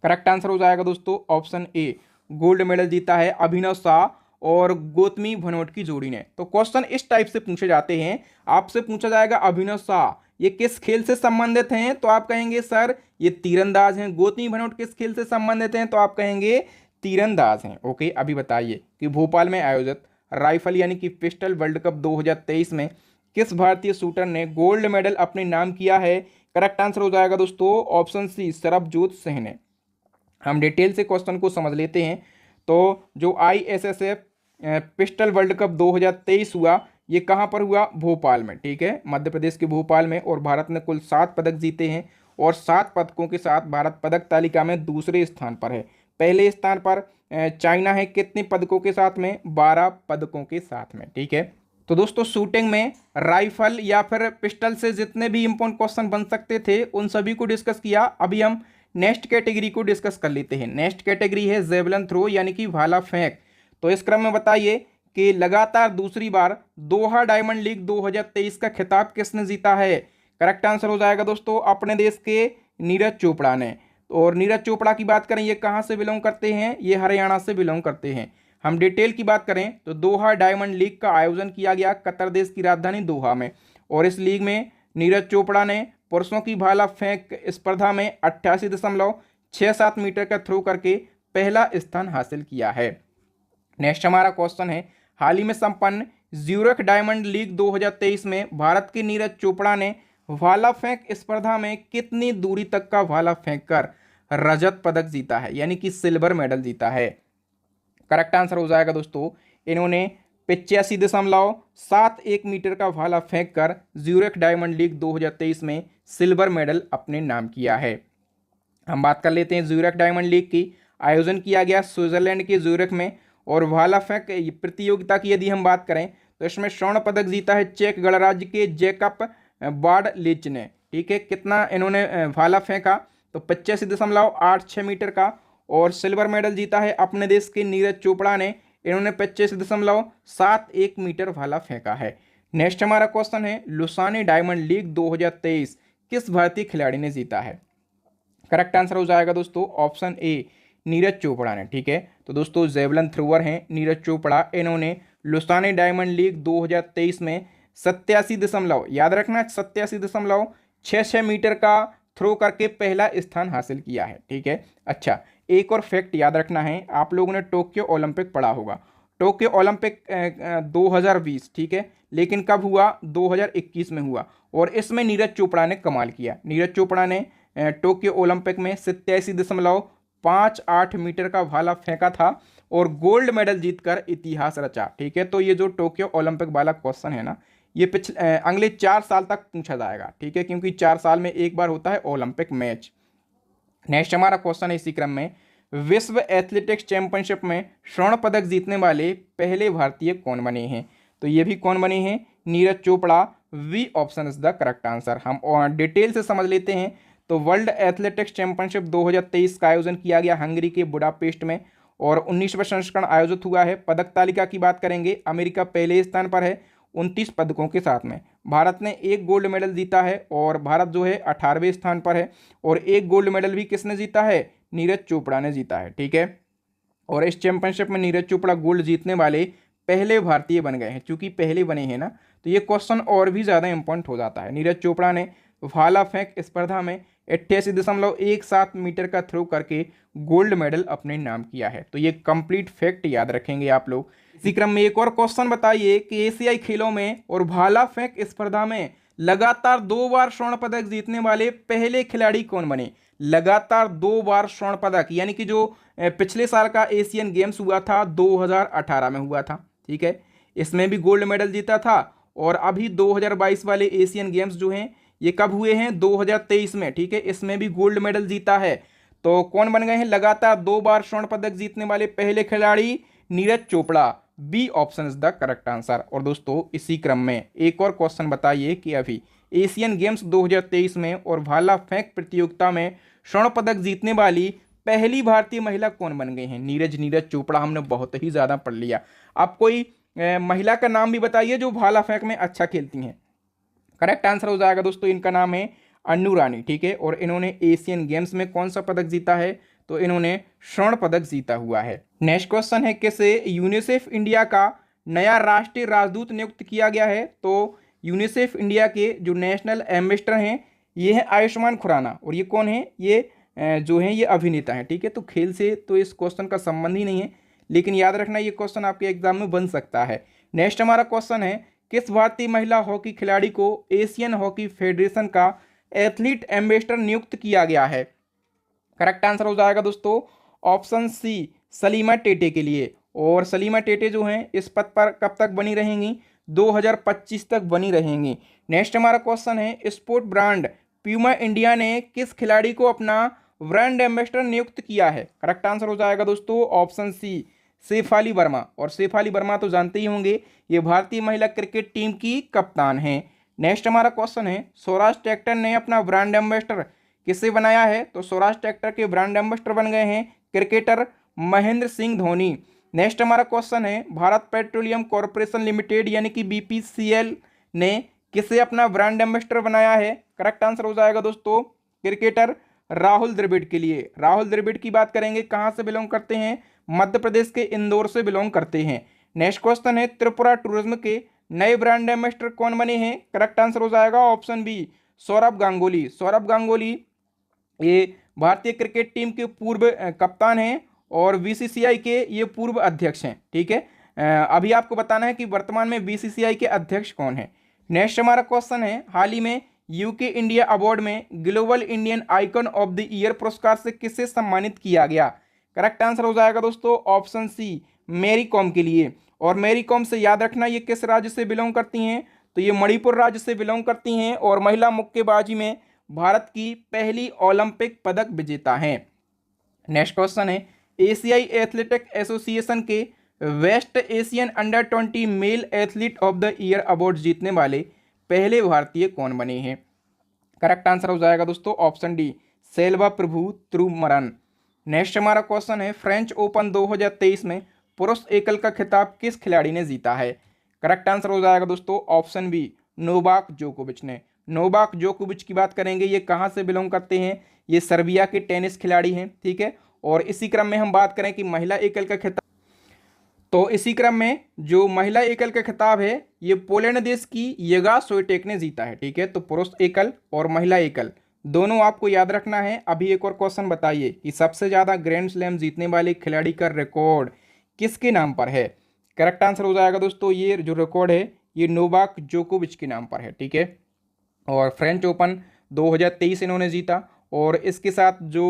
करेक्ट आंसर हो जाएगा दोस्तों ऑप्शन ए, गोल्ड मेडल जीता है अभिनव शाह और गौतमी भनवट की जोड़ी ने। तो क्वेश्चन इस टाइप से पूछे जाते हैं, आपसे पूछा जाएगा अभिनव शाह ये किस खेल से संबंधित हैं, तो आप कहेंगे सर ये तीरंदाज हैं। गौतमी भनवट किस खेल से संबंधित हैं, तो आप कहेंगे तीरंदाज हैं। ओके, अभी बताइए कि भोपाल में आयोजित राइफल यानी कि पिस्टल वर्ल्ड कप 2023 में किस भारतीय शूटर ने गोल्ड मेडल अपने नाम किया है। करेक्ट आंसर हो जाएगा दोस्तों ऑप्शन सी, सरबजोत सिंह ने। हम डिटेल से क्वेश्चन को समझ लेते हैं। तो जो ISSF पिस्टल वर्ल्ड कप 2023 हुआ, ये कहाँ पर हुआ? भोपाल में, ठीक है, मध्य प्रदेश के भोपाल में। और भारत ने कुल 7 पदक जीते हैं और 7 पदकों के साथ भारत पदक तालिका में दूसरे स्थान पर है। पहले स्थान पर चाइना है, कितने पदकों के साथ में? 12 पदकों के साथ में, ठीक है। तो दोस्तों शूटिंग में राइफल या फिर पिस्टल से जितने भी इंपॉर्टेंट क्वेश्चन बन सकते थे उन सभी को डिस्कस किया। अभी हम नेक्स्ट कैटेगरी को डिस्कस कर लेते हैं। नेक्स्ट कैटेगरी है जेवलिन थ्रो यानी कि भाला फेंक। तो इस क्रम में बताइए कि लगातार दूसरी बार दोहा डायमंड लीग 2023 का खिताब किसने जीता है? करेक्ट आंसर हो जाएगा दोस्तों अपने देश के नीरज चोपड़ा ने। और नीरज चोपड़ा की बात करें, ये कहाँ से बिलोंग करते हैं? ये हरियाणा से बिलोंग करते हैं। हम डिटेल की बात करें तो दोहा डायमंड लीग का आयोजन किया गया कतर देश की राजधानी दोहा में। और इस लीग में नीरज चोपड़ा ने पुरुषों की भाला फेंक स्पर्धा में 88.67 मीटर का थ्रो करके पहला स्थान हासिल किया है। नेक्स्ट हमारा क्वेश्चन है, हाल ही में संपन्न ज्यूरिख डायमंड लीग 2023 में भारत के नीरज चोपड़ा ने भाला फेंक स्पर्धा में कितनी दूरी तक का भाला फेंककर रजत पदक जीता है, यानी कि सिल्वर मेडल जीता है? करेक्ट आंसर हो जाएगा दोस्तों, इन्होंने 85.71 मीटर का भाला फेंककर ज्यूरिख डायमंड लीग 2023 में सिल्वर मेडल अपने नाम किया है। हम बात कर लेते हैं ज्यूरिख डायमंड लीग की। आयोजन किया गया स्विट्जरलैंड के ज्यूरिख में। और भाला फेंक प्रतियोगिता की यदि हम बात करें तो इसमें स्वर्ण पदक जीता है चेक गणराज्य के जैकब बार्डलिच ने, ठीक है। कितना इन्होंने भाला फेंका? तो 85.86 मीटर का। और सिल्वर मेडल जीता है अपने देश के नीरज चोपड़ा ने, इन्होंने 25.71 मीटर भाला फेंका है। नेक्स्ट हमारा क्वेश्चन है, लुसाने डायमंड लीग 2023 किस भारतीय खिलाड़ी ने जीता है? करेक्ट आंसर हो जाएगा दोस्तों ऑप्शन ए, नीरज चोपड़ा ने, ठीक है। तो दोस्तों जेवलिन थ्रोअर हैं नीरज चोपड़ा, इन्होंने लुसाने डायमंड लीग 2023 में 87 याद रखना 87.66 मीटर का थ्रो करके पहला स्थान हासिल किया है, ठीक है। अच्छा, एक और फैक्ट याद रखना है, आप लोगों ने टोक्यो ओलंपिक पढ़ा होगा। टोक्यो ओलंपिक 2020, ठीक है, लेकिन कब हुआ? 2021 में हुआ। और इसमें नीरज चोपड़ा ने कमाल किया। नीरज चोपड़ा ने टोक्यो ओलंपिक में 87.58 मीटर का भाला फेंका था और गोल्ड मेडल जीतकर इतिहास रचा, ठीक है। तो ये जो टोक्यो ओलंपिक वाला क्वेश्चन है ना, ये अगले 4 साल तक पूछा जाएगा, ठीक है, क्योंकि 4 साल में एक बार होता है ओलंपिक मैच। नेक्स्ट हमारा क्वेश्चन है इसी क्रम में, विश्व एथलेटिक्स चैंपियनशिप में स्वर्ण पदक जीतने वाले पहले भारतीय कौन बने हैं? तो ये भी कौन बने हैं? Neeraj Chopra. B option is the correct answer. हम डिटेल से समझ लेते हैं। तो वर्ल्ड एथलेटिक्स चैंपियनशिप 2023 का आयोजन किया गया हंगरी के बुडापेस्ट में और 19वां संस्करण आयोजित हुआ है। पदक तालिका की बात करेंगे, अमेरिका पहले स्थान पर है 29 पदकों के साथ में। भारत ने 1 गोल्ड मेडल जीता है और भारत जो है 18वें स्थान पर है। और 1 गोल्ड मेडल भी किसने जीता है? नीरज चोपड़ा ने जीता है, ठीक है। और इस चैंपियनशिप में नीरज चोपड़ा गोल्ड जीतने वाले पहले भारतीय बन गए हैं। चूंकि पहले बने हैं ना, तो ये क्वेश्चन और भी ज़्यादा इंपॉर्टेंट हो जाता है। नीरज चोपड़ा ने भाला फेंक स्पर्धा में 88.17 मीटर का थ्रो करके गोल्ड मेडल अपने नाम किया है। तो ये कंप्लीट फैक्ट याद रखेंगे आप लोग। इसी क्रम में एक और क्वेश्चन बताइए कि एशियाई खेलों में और भाला फेंक स्पर्धा में लगातार 2 बार स्वर्ण पदक जीतने वाले पहले खिलाड़ी कौन बने? लगातार 2 बार स्वर्ण पदक, यानी कि जो पिछले साल का एशियन गेम्स हुआ था 2018 में हुआ था, ठीक है, इसमें भी गोल्ड मेडल जीता था। और अभी 2022 वाले एशियन गेम्स जो हैं ये कब हुए हैं? 2023 में, ठीक है, इसमें भी गोल्ड मेडल जीता है। तो कौन बन गए हैं लगातार 2 बार स्वर्ण पदक जीतने वाले पहले खिलाड़ी? Neeraj Chopra. B option is the correct answer. और दोस्तों इसी क्रम में एक और क्वेश्चन बताइए कि अभी एशियन गेम्स 2023 में और भाला फेंक प्रतियोगिता में स्वर्ण पदक जीतने वाली पहली भारतीय महिला कौन बन गई हैं? नीरज चोपड़ा हमने बहुत ही ज़्यादा पढ़ लिया। आप कोई महिला का नाम भी बताइए जो भाला फेंक में अच्छा खेलती हैं। करेक्ट आंसर हो जाएगा दोस्तों, इनका नाम है अन्नू रानी, ठीक है। और इन्होंने एशियन गेम्स में कौन सा पदक जीता है? तो इन्होंने स्वर्ण पदक जीता हुआ है। नेक्स्ट क्वेश्चन है, किसे यूनिसेफ इंडिया का नया राष्ट्रीय राजदूत नियुक्त किया गया है? तो यूनिसेफ इंडिया के जो नेशनल एम्बेसडर हैं ये हैं आयुष्मान खुराना। और ये कौन है? ये जो हैं ये अभिनेता हैं, ठीक है। तो खेल से तो इस क्वेश्चन का संबंध ही नहीं है, लेकिन याद रखना ये क्वेश्चन आपके एग्जाम में बन सकता है। नेक्स्ट हमारा क्वेश्चन है, किस भारतीय महिला हॉकी खिलाड़ी को एशियन हॉकी फेडरेशन का एथलीट एम्बेसडर नियुक्त किया गया है? करेक्ट आंसर हो जाएगा दोस्तों ऑप्शन सी, सलीमा टेटे के लिए। और सलीमा टेटे जो हैं इस पद पर कब तक बनी रहेंगी? 2025 तक बनी रहेंगी। नेक्स्ट हमारा क्वेश्चन है, स्पोर्ट ब्रांड प्यूमा इंडिया ने किस खिलाड़ी को अपना ब्रांड एम्बेसडर नियुक्त किया है? करेक्ट आंसर हो जाएगा दोस्तों ऑप्शन सी, शेफाली वर्मा। और शेफाली वर्मा तो जानते ही होंगे, ये भारतीय महिला क्रिकेट टीम की कप्तान हैं। नेक्स्ट हमारा क्वेश्चन है, स्वराज ट्रैक्टर ने अपना ब्रांड एम्बेसडर किससे बनाया है? तो स्वराज ट्रैक्टर के ब्रांड एम्बेसडर बन गए हैं क्रिकेटर महेंद्र सिंह धोनी। नेक्स्ट हमारा क्वेश्चन है, भारत पेट्रोलियम कॉर्पोरेशन लिमिटेड यानी कि बीपीसीएल ने किसे अपना ब्रांड एम्बेसडर बनाया है? करेक्ट आंसर हो जाएगा दोस्तों क्रिकेटर राहुल द्रविड़ के लिए। राहुल द्रविड़ की बात करेंगे, कहां से बिलोंग करते हैं? मध्य प्रदेश के इंदौर से बिलोंग करते हैं। नेक्स्ट क्वेश्चन है, त्रिपुरा टूरिज्म के नए ब्रांड एम्बेसडर कौन बने हैं? करेक्ट आंसर हो जाएगा ऑप्शन बी, सौरभ गांगुली। सौरभ गांगुली ये भारतीय क्रिकेट टीम के पूर्व कप्तान हैं और बीसीसीआई के ये पूर्व अध्यक्ष हैं। ठीक है, अभी आपको बताना है कि वर्तमान में बीसीसीआई के अध्यक्ष कौन है। नेक्स्ट हमारा क्वेश्चन है, हाल ही में यूके इंडिया अवार्ड में global Indian icon of the year पुरस्कार से किसे सम्मानित किया गया? करेक्ट आंसर हो जाएगा दोस्तों ऑप्शन सी, मैरी कॉम के लिए। और मैरी कॉम से याद रखना ये किस राज्य से बिलोंग करती हैं? तो ये मणिपुर राज्य से बिलोंग करती हैं और महिला मुक्केबाजी में भारत की पहली ओलंपिक पदक विजेता हैं। नेक्स्ट क्वेश्चन है, एशियाई एथलेटिक एसोसिएशन के west Asian under 20 male athlete of the year award जीतने वाले पहले भारतीय कौन बने हैं? करेक्ट आंसर हो जाएगा दोस्तों ऑप्शन डी, सेल्वा प्रभु त्रुमरन। नेक्स्ट हमारा क्वेश्चन है, फ्रेंच ओपन 2023 में पुरुष एकल का खिताब किस खिलाड़ी ने जीता है? करेक्ट आंसर हो जाएगा दोस्तों ऑप्शन बी, नोवाक जोकोविच ने। नोवाक जोकोविच की बात करेंगे, ये कहाँ से बिलोंग करते हैं? ये सर्बिया के टेनिस खिलाड़ी हैं। ठीक है, और इसी क्रम में हम बात करें कि महिला एकल का खिताब, तो इसी क्रम में जो महिला एकल का खिताब है ये पोलैंड देश की येगा स्विएटेक ने जीता है। ठीक है, तो पुरुष एकल और महिला एकल दोनों आपको याद रखना है। अभी एक और क्वेश्चन बताइए कि सबसे ज़्यादा ग्रैंड स्लैम जीतने वाले खिलाड़ी का रिकॉर्ड किसके नाम पर है? करेक्ट आंसर हो जाएगा दोस्तों ये जो रिकॉर्ड है ये नोवाक जोकोविच के नाम पर है। ठीक है, और फ्रेंच ओपन 2023 इन्होंने जीता। और इसके साथ जो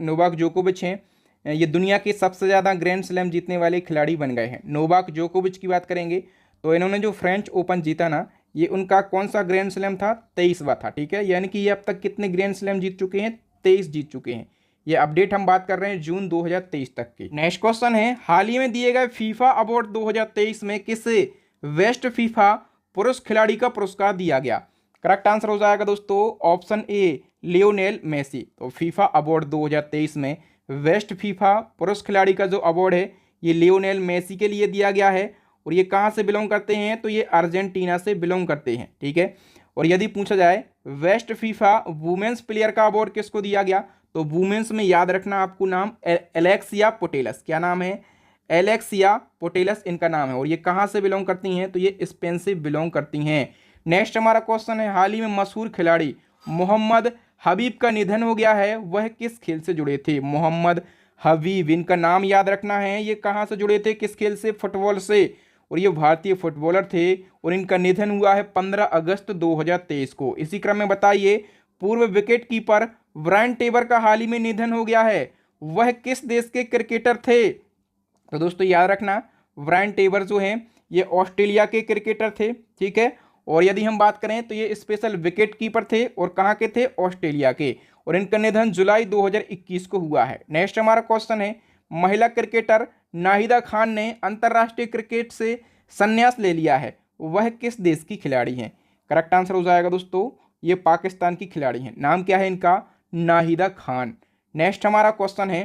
नोवाक जोकोविच हैं ये दुनिया के सबसे ज़्यादा ग्रैंड स्लैम जीतने वाले खिलाड़ी बन गए हैं। नोवाक जोकोविच की बात करेंगे तो इन्होंने जो फ्रेंच ओपन जीता ना, ये उनका कौन सा ग्रैंड स्लैम था? 23वां था। ठीक है, यानी कि ये अब तक कितने ग्रैंड स्लैम जीत चुके हैं? 23 जीत चुके हैं। ये अपडेट हम बात कर रहे हैं जून 2023 तक की। नेक्स्ट क्वेश्चन है, हाल ही में दिए गए फीफा अवार्ड 2023 में किसे बेस्ट फीफा पुरुष खिलाड़ी का पुरस्कार दिया गया? करेक्ट आंसर हो जाएगा दोस्तों ऑप्शन ए, लियोनेल मेसी। तो फीफा अवार्ड 2023 में बेस्ट फीफा पुरुष खिलाड़ी का जो अवार्ड है ये लियोनेल मेसी के लिए दिया गया है। और ये कहाँ से बिलोंग करते हैं? तो ये अर्जेंटीना से बिलोंग करते हैं। ठीक है, और यदि पूछा जाए बेस्ट फीफा वुमेन्स प्लेयर का अवार्ड किसको दिया गया, तो वुमेन्स में याद रखना आपको नाम एलेक्सिया पुटेलस। क्या नाम है? एलेक्सिया पुटेलस इनका नाम है। और ये कहाँ से बिलोंग करती हैं? तो ये स्पेन से बिलोंग करती हैं। नेक्स्ट हमारा क्वेश्चन है, हाल ही में मशहूर खिलाड़ी मोहम्मद हबीब का निधन हो गया है, वह किस खेल से जुड़े थे? मोहम्मद हबीब इनका नाम याद रखना है। ये कहाँ से जुड़े थे? किस खेल से? फुटबॉल से। और ये भारतीय फुटबॉलर थे और इनका निधन हुआ है 15 अगस्त 2023 को। इसी क्रम में बताइए, पूर्व विकेट कीपर ब्रायन टेबर का हाल ही में निधन हो गया है, वह किस देश के क्रिकेटर थे? तो दोस्तों याद रखना, ब्रायन टेबर जो हैं ये ऑस्ट्रेलिया के क्रिकेटर थे। ठीक है, और यदि हम बात करें तो ये स्पेशल विकेट कीपर थे और कहाँ के थे? ऑस्ट्रेलिया के। और इनका निधन जुलाई 2021 को हुआ है। नेक्स्ट हमारा क्वेश्चन है, महिला क्रिकेटर नाहिदा खान ने अंतर्राष्ट्रीय क्रिकेट से संन्यास ले लिया है, वह किस देश की खिलाड़ी हैं? करेक्ट आंसर हो जाएगा दोस्तों ये पाकिस्तान की खिलाड़ी हैं। नाम क्या है इनका? नाहिदा खान। नेक्स्ट हमारा क्वेश्चन है,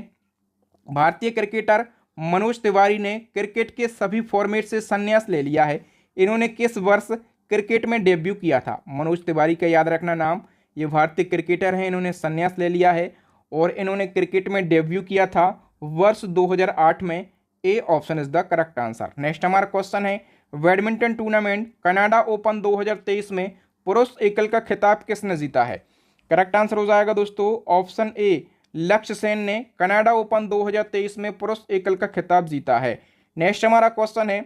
भारतीय क्रिकेटर मनोज तिवारी ने क्रिकेट के सभी फॉर्मेट से संन्यास ले लिया है, इन्होंने किस वर्ष क्रिकेट में डेब्यू किया था? मनोज तिवारी का याद रखना नाम, ये भारतीय क्रिकेटर हैं, इन्होंने संन्यास ले लिया है और इन्होंने क्रिकेट में डेब्यू किया था वर्ष 2008 में। ए option is the correct answer. Next हमारा क्वेश्चन है, बैडमिंटन टूर्नामेंट कनाडा ओपन 2023 में पुरुष एकल का खिताब किसने जीता है? करेक्ट आंसर हो जाएगा दोस्तों ऑप्शन ए, लक्ष्य सेन ने कनाडा ओपन 2023 में पुरुष एकल का खिताब जीता है। नेक्स्ट हमारा क्वेश्चन है,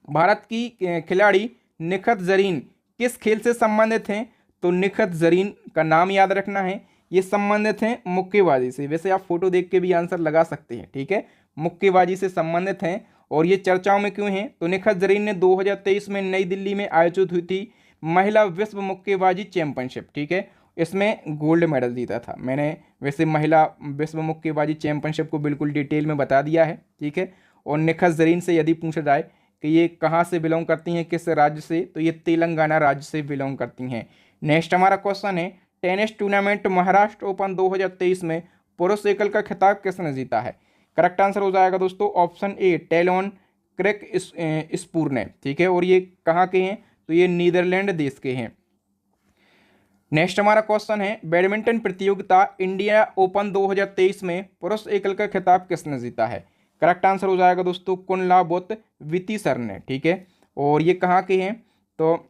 भारत की खिलाड़ी निखत जरीन किस खेल से संबंधित हैं? तो निखत जरीन का नाम याद रखना है। ये संबंधित हैं मुक्केबाजी से, वैसे आप फोटो देख के भी आंसर लगा सकते हैं, ठीक है, मुक्केबाजी से संबंधित हैं। और ये चर्चाओं में क्यों हैं? तो निखत जरीन ने 2023 में नई दिल्ली में आयोजित हुई थी महिला विश्व मुक्केबाजी चैंपियनशिप, ठीक है, इसमें गोल्ड मेडल जीता था। मैंने वैसे महिला विश्व मुक्केबाजी चैंपियनशिप को बिल्कुल डिटेल में बता दिया है, ठीक है। और निखत जरीन से यदि पूछा जाए कि ये कहाँ से बिलोंग करती हैं, किस राज्य से, तो ये तेलंगाना राज्य से बिलोंग करती हैं। नेक्स्ट हमारा क्वेश्चन है, टेनिस टूर्नामेंट महाराष्ट्र ओपन 2023 में पुरुष एकल का खिताब किसने जीता है? करेक्ट आंसर हो जाएगा दोस्तों ऑप्शन ए, टेलोन क्रेक स्पूर ने, ठीक है। और ये कहाँ के हैं? तो ये नीदरलैंड देश के हैं। नेक्स्ट हमारा क्वेश्चन है, बैडमिंटन प्रतियोगिता इंडिया ओपन 2023 में पुरुष एकल का खिताब किसने जीता है? करेक्ट आंसर हो जाएगा दोस्तों कुनलाबुत वितीसर ने, ठीक है। और ये कहाँ के हैं? तो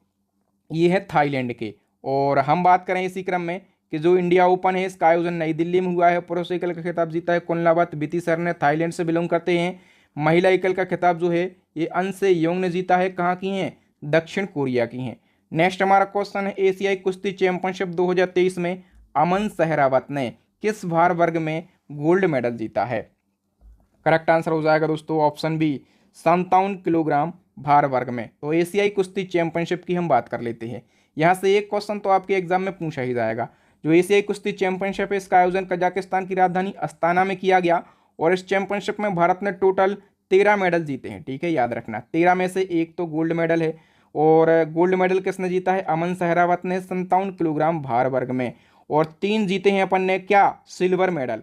ये है थाईलैंड के। और हम बात करें इसी क्रम में कि जो इंडिया ओपन है इसका आयोजन नई दिल्ली में हुआ है, पुरुष एकल का खिताब जीता है कुनलाबुत वितीसर ने, थाईलैंड से बिलोंग करते हैं। महिला एकल का खिताब जो है ये अंसे योंग ने जीता है, कहाँ की हैं? दक्षिण कोरिया की हैं। नेक्स्ट हमारा क्वेश्चन है, एशियाई कुश्ती चैंपियनशिप 2023 में अमन सहरावत ने किस भार वर्ग में गोल्ड मेडल जीता है? करेक्ट आंसर हो जाएगा दोस्तों ऑप्शन बी, 57 किलोग्राम भार वर्ग में। तो एशियाई कुश्ती चैंपियनशिप की हम बात कर लेते हैं। यहाँ से एक क्वेश्चन तो आपके एग्जाम में पूछा ही जाएगा। जो एशियाई कुश्ती चैंपियनशिप है इसका आयोजन कजाकिस्तान की राजधानी अस्ताना में किया गया। और इस चैंपियनशिप में भारत ने टोटल 13 मेडल जीते हैं, ठीक है, याद रखना। 13 में से एक तो गोल्ड मेडल है। और गोल्ड मेडल किसने जीता है? अमन सहरावत ने 57 किलोग्राम भार वर्ग में। और 3 जीते हैं अपन ने क्या? Silver medal.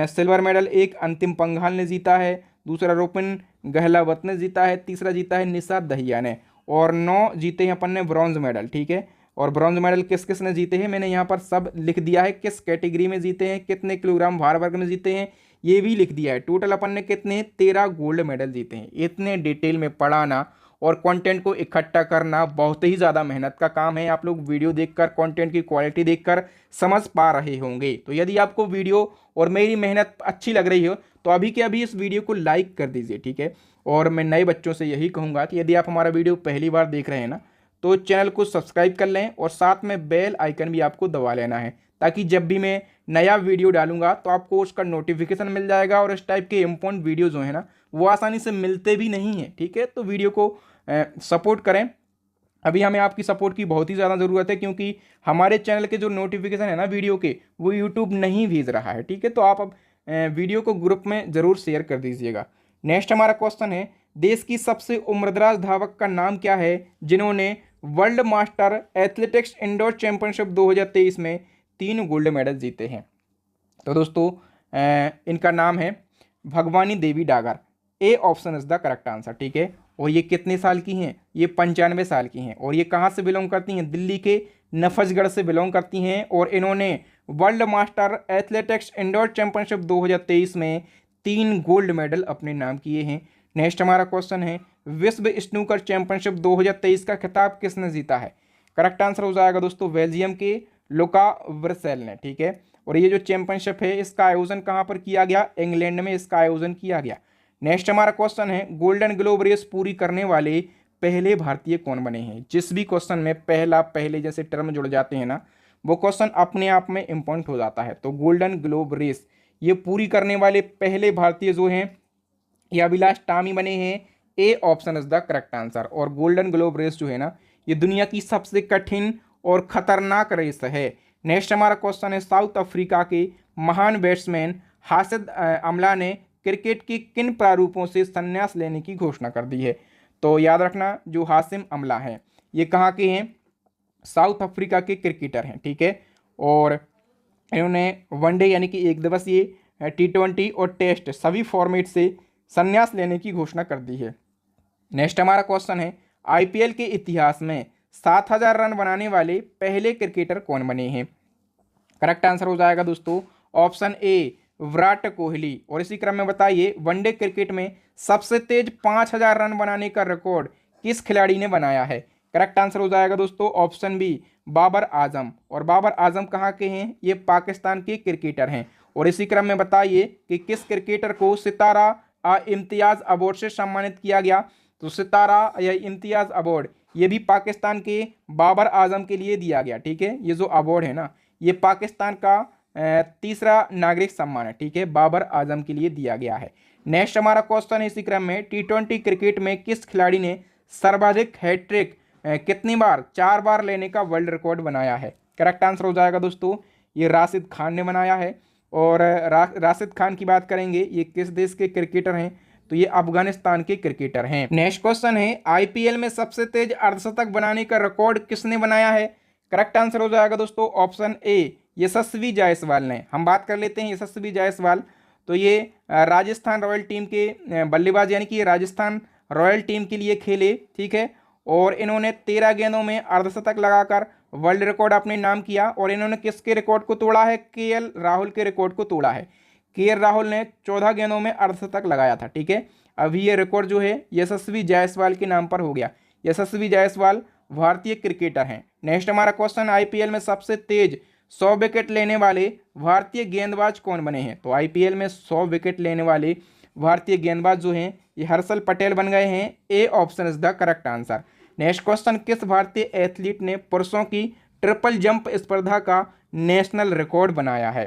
सिल्वर मेडल एक अंतिम पंघाल ने जीता है, दूसरा रोपिन गहलावत ने जीता है, तीसरा जीता है निशा दहिया ने। और 9 जीते हैं अपन ने ब्रॉन्ज मेडल, ठीक है। और ब्रॉन्ज मेडल किस किस ने जीते हैं मैंने यहाँ पर सब लिख दिया है, किस कैटेगरी में जीते हैं, कितने किलोग्राम भार वर्ग में जीते हैं, ये भी लिख दिया है। टोटल अपन ने कितने? 13 गोल्ड मेडल जीते हैं। इतने डिटेल में पढ़ाना और कंटेंट को इकट्ठा करना बहुत ही ज़्यादा मेहनत का काम है। आप लोग वीडियो देखकर, कंटेंट की क्वालिटी देखकर समझ पा रहे होंगे। तो यदि आपको वीडियो और मेरी मेहनत अच्छी लग रही हो तो अभी के अभी इस वीडियो को लाइक कर दीजिए, ठीक है। और मैं नए बच्चों से यही कहूँगा कि यदि आप हमारा वीडियो पहली बार देख रहे हैं ना, तो चैनल को सब्सक्राइब कर लें और साथ में बेल आइकन भी आपको दबा लेना है, ताकि जब भी मैं नया वीडियो डालूंगा तो आपको उसका नोटिफिकेशन मिल जाएगा। और इस टाइप के इम्पोर्टेंट वीडियो जो है ना वो आसानी से मिलते भी नहीं हैं, ठीक है। तो वीडियो को सपोर्ट करें। अभी हमें आपकी सपोर्ट की बहुत ही ज़्यादा ज़रूरत है, क्योंकि हमारे चैनल के जो नोटिफिकेशन है ना वीडियो के, वो यूट्यूब नहीं भेज रहा है, ठीक है। तो आप अब वीडियो को ग्रुप में ज़रूर शेयर कर दीजिएगा। नेक्स्ट हमारा क्वेश्चन है, देश की सबसे उम्रदराज धावक का नाम क्या है जिन्होंने world master athletics indoor championship 2023 में 3 गोल्ड मेडल जीते हैं? तो दोस्तों इनका नाम है Bhagwani Devi Dagar. A option is the correct answer, ठीक है। और ये कितने साल की हैं? ये 95 साल की हैं। और ये कहाँ से बिलोंग करती हैं? दिल्ली के नफजगढ़ से बिलोंग करती हैं। और इन्होंने world master athletics indoor championship 2023 में 3 गोल्ड मेडल अपने नाम किए हैं। नेक्स्ट हमारा क्वेश्चन है, विश्व स्नूकर चैंपियनशिप 2023 का खिताब किसने जीता है? करेक्ट आंसर हो जाएगा दोस्तों बेल्जियम के लुका वर्सेल ने, ठीक है। और ये जो चैंपियनशिप है इसका आयोजन कहाँ पर किया गया? इंग्लैंड में इसका आयोजन किया गया। नेक्स्ट हमारा क्वेश्चन है, गोल्डन ग्लोब रेस पूरी करने वाले पहले भारतीय कौन बने हैं? जिस भी क्वेश्चन में पहले जैसे टर्म जुड़ जाते हैं ना, वो क्वेश्चन अपने आप में इंपॉर्टेंट हो जाता है। तो गोल्डन ग्लोब रेस ये पूरी करने वाले पहले भारतीय जो हैं ये अभिलाष टामी बने हैं। ए option is the correct answer. और गोल्डन ग्लोब रेस जो है ना ये दुनिया की सबसे कठिन और खतरनाक रेस है। नेक्स्ट हमारा क्वेश्चन है, साउथ अफ्रीका के महान बैट्समैन हासिद अमला ने क्रिकेट के किन प्रारूपों से संन्यास लेने की घोषणा कर दी है? तो याद रखना जो हासिम अमला हैं ये कहाँ के हैं? साउथ अफ्रीका के क्रिकेटर हैं, ठीक है। और इन्होंने वनडे यानी कि एक दिवसीय, T20 और टेस्ट सभी फॉर्मेट से संन्यास लेने की घोषणा कर दी है। नेक्स्ट हमारा क्वेश्चन है, IPL के इतिहास में 7000 रन बनाने वाले पहले क्रिकेटर कौन बने हैं? करेक्ट आंसर हो जाएगा दोस्तों ऑप्शन ए, विराट कोहली। और इसी क्रम में बताइए वनडे क्रिकेट में सबसे तेज 5000 रन बनाने का रिकॉर्ड किस खिलाड़ी ने बनाया है? करेक्ट आंसर हो जाएगा दोस्तों ऑप्शन बी, बाबर आजम। और बाबर आजम कहाँ के हैं? ये पाकिस्तान के क्रिकेटर हैं। और इसी क्रम में बताइए कि किस क्रिकेटर को सितारा इम्तियाज अवार्ड से सम्मानित किया गया? तो सितारा या इम्तियाज अवार्ड ये भी पाकिस्तान के बाबर आजम के लिए दिया गया, ठीक है। ये जो अवार्ड है ना ये पाकिस्तान का तीसरा नागरिक सम्मान है, ठीक है, बाबर आजम के लिए दिया गया है। नेक्स्ट हमारा क्वेश्चन है इसी क्रम में, T20 क्रिकेट में किस खिलाड़ी ने सर्वाधिक हैट्रिक कितनी बार, 4 बार लेने का वर्ल्ड रिकॉर्ड बनाया है? करेक्ट आंसर हो जाएगा दोस्तों, ये राशिद खान ने बनाया है। और राशिद खान की बात करेंगे, ये किस देश के क्रिकेटर हैं? तो ये अफगानिस्तान के क्रिकेटर हैं। नेक्स्ट क्वेश्चन है, आईपीएल में सबसे तेज अर्धशतक बनाने का रिकॉर्ड किसने बनाया है? करेक्ट आंसर हो जाएगा दोस्तों ऑप्शन ए, यशस्वी जायसवाल ने। हम बात कर लेते हैं यशस्वी जायसवाल, तो ये राजस्थान रॉयल टीम के बल्लेबाज, यानी कि ये राजस्थान रॉयल टीम के लिए खेले, ठीक है। और इन्होंने 13 गेंदों में अर्धशतक लगाकर वर्ल्ड रिकॉर्ड अपने नाम किया। और इन्होंने किसके रिकॉर्ड को तोड़ा है? केएल राहुल के रिकॉर्ड को तोड़ा है। केएल राहुल ने 14 गेंदों में अर्धशतक लगाया था, ठीक है। अभी ये रिकॉर्ड जो है यशस्वी जायसवाल के नाम पर हो गया। यशस्वी जायसवाल भारतीय क्रिकेटर हैं। नेक्स्ट हमारा क्वेश्चन, आईपीएल में सबसे तेज 100 विकेट लेने वाले भारतीय गेंदबाज कौन बने हैं? तो आईपीएल में 100 विकेट लेने वाले भारतीय गेंदबाज जो हैं ये हर्षल पटेल बन गए हैं। ए option is the correct answer. Next question, किस भारतीय एथलीट ने पुरुषों की ट्रिपल जंप स्पर्धा का नेशनल रिकॉर्ड बनाया है?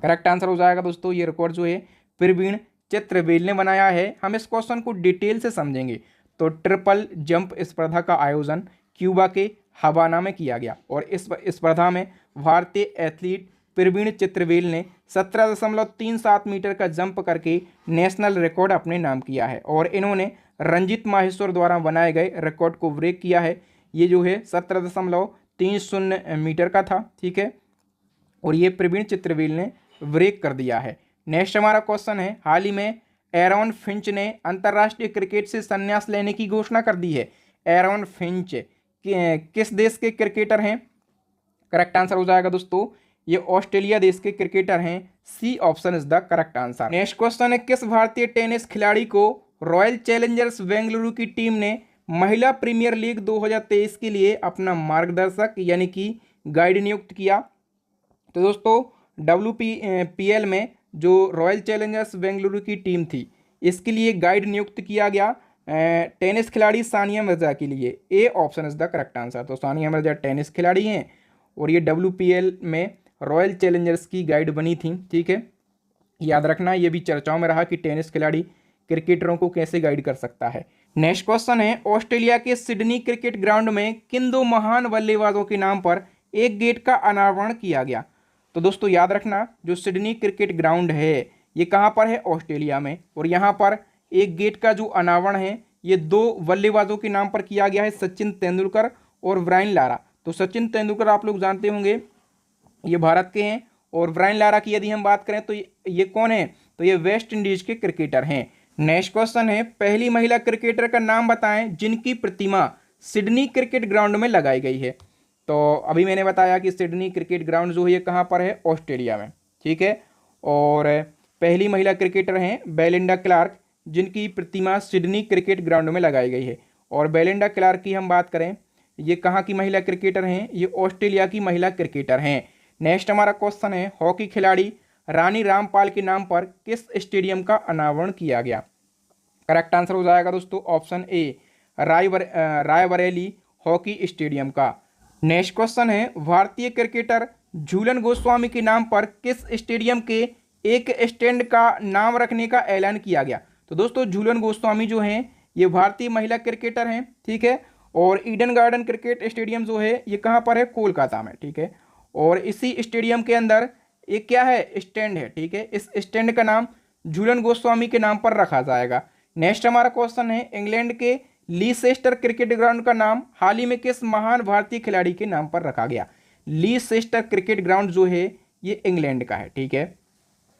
करेक्ट आंसर हो जाएगा दोस्तों, ये रिकॉर्ड जो है प्रवीण चित्रवेल ने बनाया है। हम इस क्वेश्चन को डिटेल से समझेंगे। तो ट्रिपल जंप स्पर्धा का आयोजन क्यूबा के हवाना में किया गया और इस स्पर्धा में भारतीय एथलीट प्रवीण चित्रवेल ने 17.37 मीटर का जंप करके नेशनल रिकॉर्ड अपने नाम किया है। और इन्होंने रंजीत माहेश्वर द्वारा बनाए गए रिकॉर्ड को ब्रेक किया है। ये जो है 17.30 मीटर का था, ठीक है, और ये प्रवीण चित्रवेल ने ब्रेक कर दिया है। नेक्स्ट हमारा क्वेश्चन है, हाल ही में एरॉन फिंच ने अंतर्राष्ट्रीय क्रिकेट से संन्यास लेने की घोषणा कर दी है। एरॉन फिंच किस देश के क्रिकेटर हैं? करेक्ट आंसर हो जाएगा दोस्तों, ये ऑस्ट्रेलिया देश के क्रिकेटर हैं। C option is the correct answer. Next question है, किस भारतीय टेनिस खिलाड़ी को रॉयल चैलेंजर्स बेंगलुरु की टीम ने महिला प्रीमियर लीग 2023 के लिए अपना मार्गदर्शक यानी कि गाइड नियुक्त किया? तो दोस्तों WPL में जो रॉयल चैलेंजर्स बेंगलुरु की टीम थी इसके लिए गाइड नियुक्त किया गया टेनिस खिलाड़ी सानिया मिर्जा के लिए। ए option is the correct answer. तो सानिया मिर्जा टेनिस खिलाड़ी हैं और ये WPL में रॉयल चैलेंजर्स की गाइड बनी थी, ठीक है। याद रखना, ये भी चर्चाओं में रहा कि टेनिस खिलाड़ी क्रिकेटरों को कैसे गाइड कर सकता है। नेक्स्ट क्वेश्चन है, ऑस्ट्रेलिया के सिडनी क्रिकेट ग्राउंड में किन 2 महान बल्लेबाजों के नाम पर एक गेट का अनावरण किया गया? तो दोस्तों याद रखना, जो सिडनी क्रिकेट ग्राउंड है ये कहाँ पर है? ऑस्ट्रेलिया में। और यहाँ पर एक गेट का जो अनावरण है ये 2 बल्लेबाजों के नाम पर किया गया है, सचिन तेंदुलकर और ब्रायन लारा। तो सचिन तेंदुलकर आप लोग जानते होंगे ये भारत के हैं, और ब्रायन लारा की यदि हम बात करें तो ये कौन है? तो ये वेस्ट इंडीज के क्रिकेटर हैं। नेक्स्ट क्वेश्चन है, पहली महिला क्रिकेटर का नाम बताएं जिनकी प्रतिमा सिडनी क्रिकेट ग्राउंड में लगाई गई है। तो अभी मैंने बताया कि सिडनी क्रिकेट ग्राउंड जो है ये कहाँ पर है? ऑस्ट्रेलिया में, ठीक है। और पहली महिला क्रिकेटर हैं बेलिंडा क्लार्क, जिनकी प्रतिमा सिडनी क्रिकेट ग्राउंड में लगाई गई है। और बेलिंडा क्लार्क की हम बात करें, ये कहाँ की महिला क्रिकेटर हैं? ये ऑस्ट्रेलिया की महिला क्रिकेटर हैं। नेक्स्ट हमारा क्वेश्चन है, हॉकी खिलाड़ी रानी रामपाल के नाम पर किस स्टेडियम का अनावरण किया गया? करेक्ट आंसर हो जाएगा दोस्तों option A, Raebareli hockey stadium का। नेक्स्ट क्वेश्चन है, भारतीय क्रिकेटर झूलन गोस्वामी के नाम पर किस स्टेडियम के एक स्टैंड का नाम रखने का ऐलान किया गया? तो दोस्तों झूलन गोस्वामी जो हैं ये भारतीय महिला क्रिकेटर हैं, ठीक है। और ईडन गार्डन क्रिकेट स्टेडियम जो है ये कहाँ पर है? कोलकाता में, ठीक है। और इसी स्टेडियम के अंदर एक क्या है? स्टैंड है, ठीक है। इस स्टैंड का नाम झूलन गोस्वामी के नाम पर रखा जाएगा। नेक्स्ट हमारा क्वेश्चन है, इंग्लैंड के लीसेस्टर क्रिकेट ग्राउंड का नाम हाल ही में किस महान भारतीय खिलाड़ी के नाम पर रखा गया? लीसेस्टर क्रिकेट ग्राउंड जो है ये इंग्लैंड का है, ठीक है।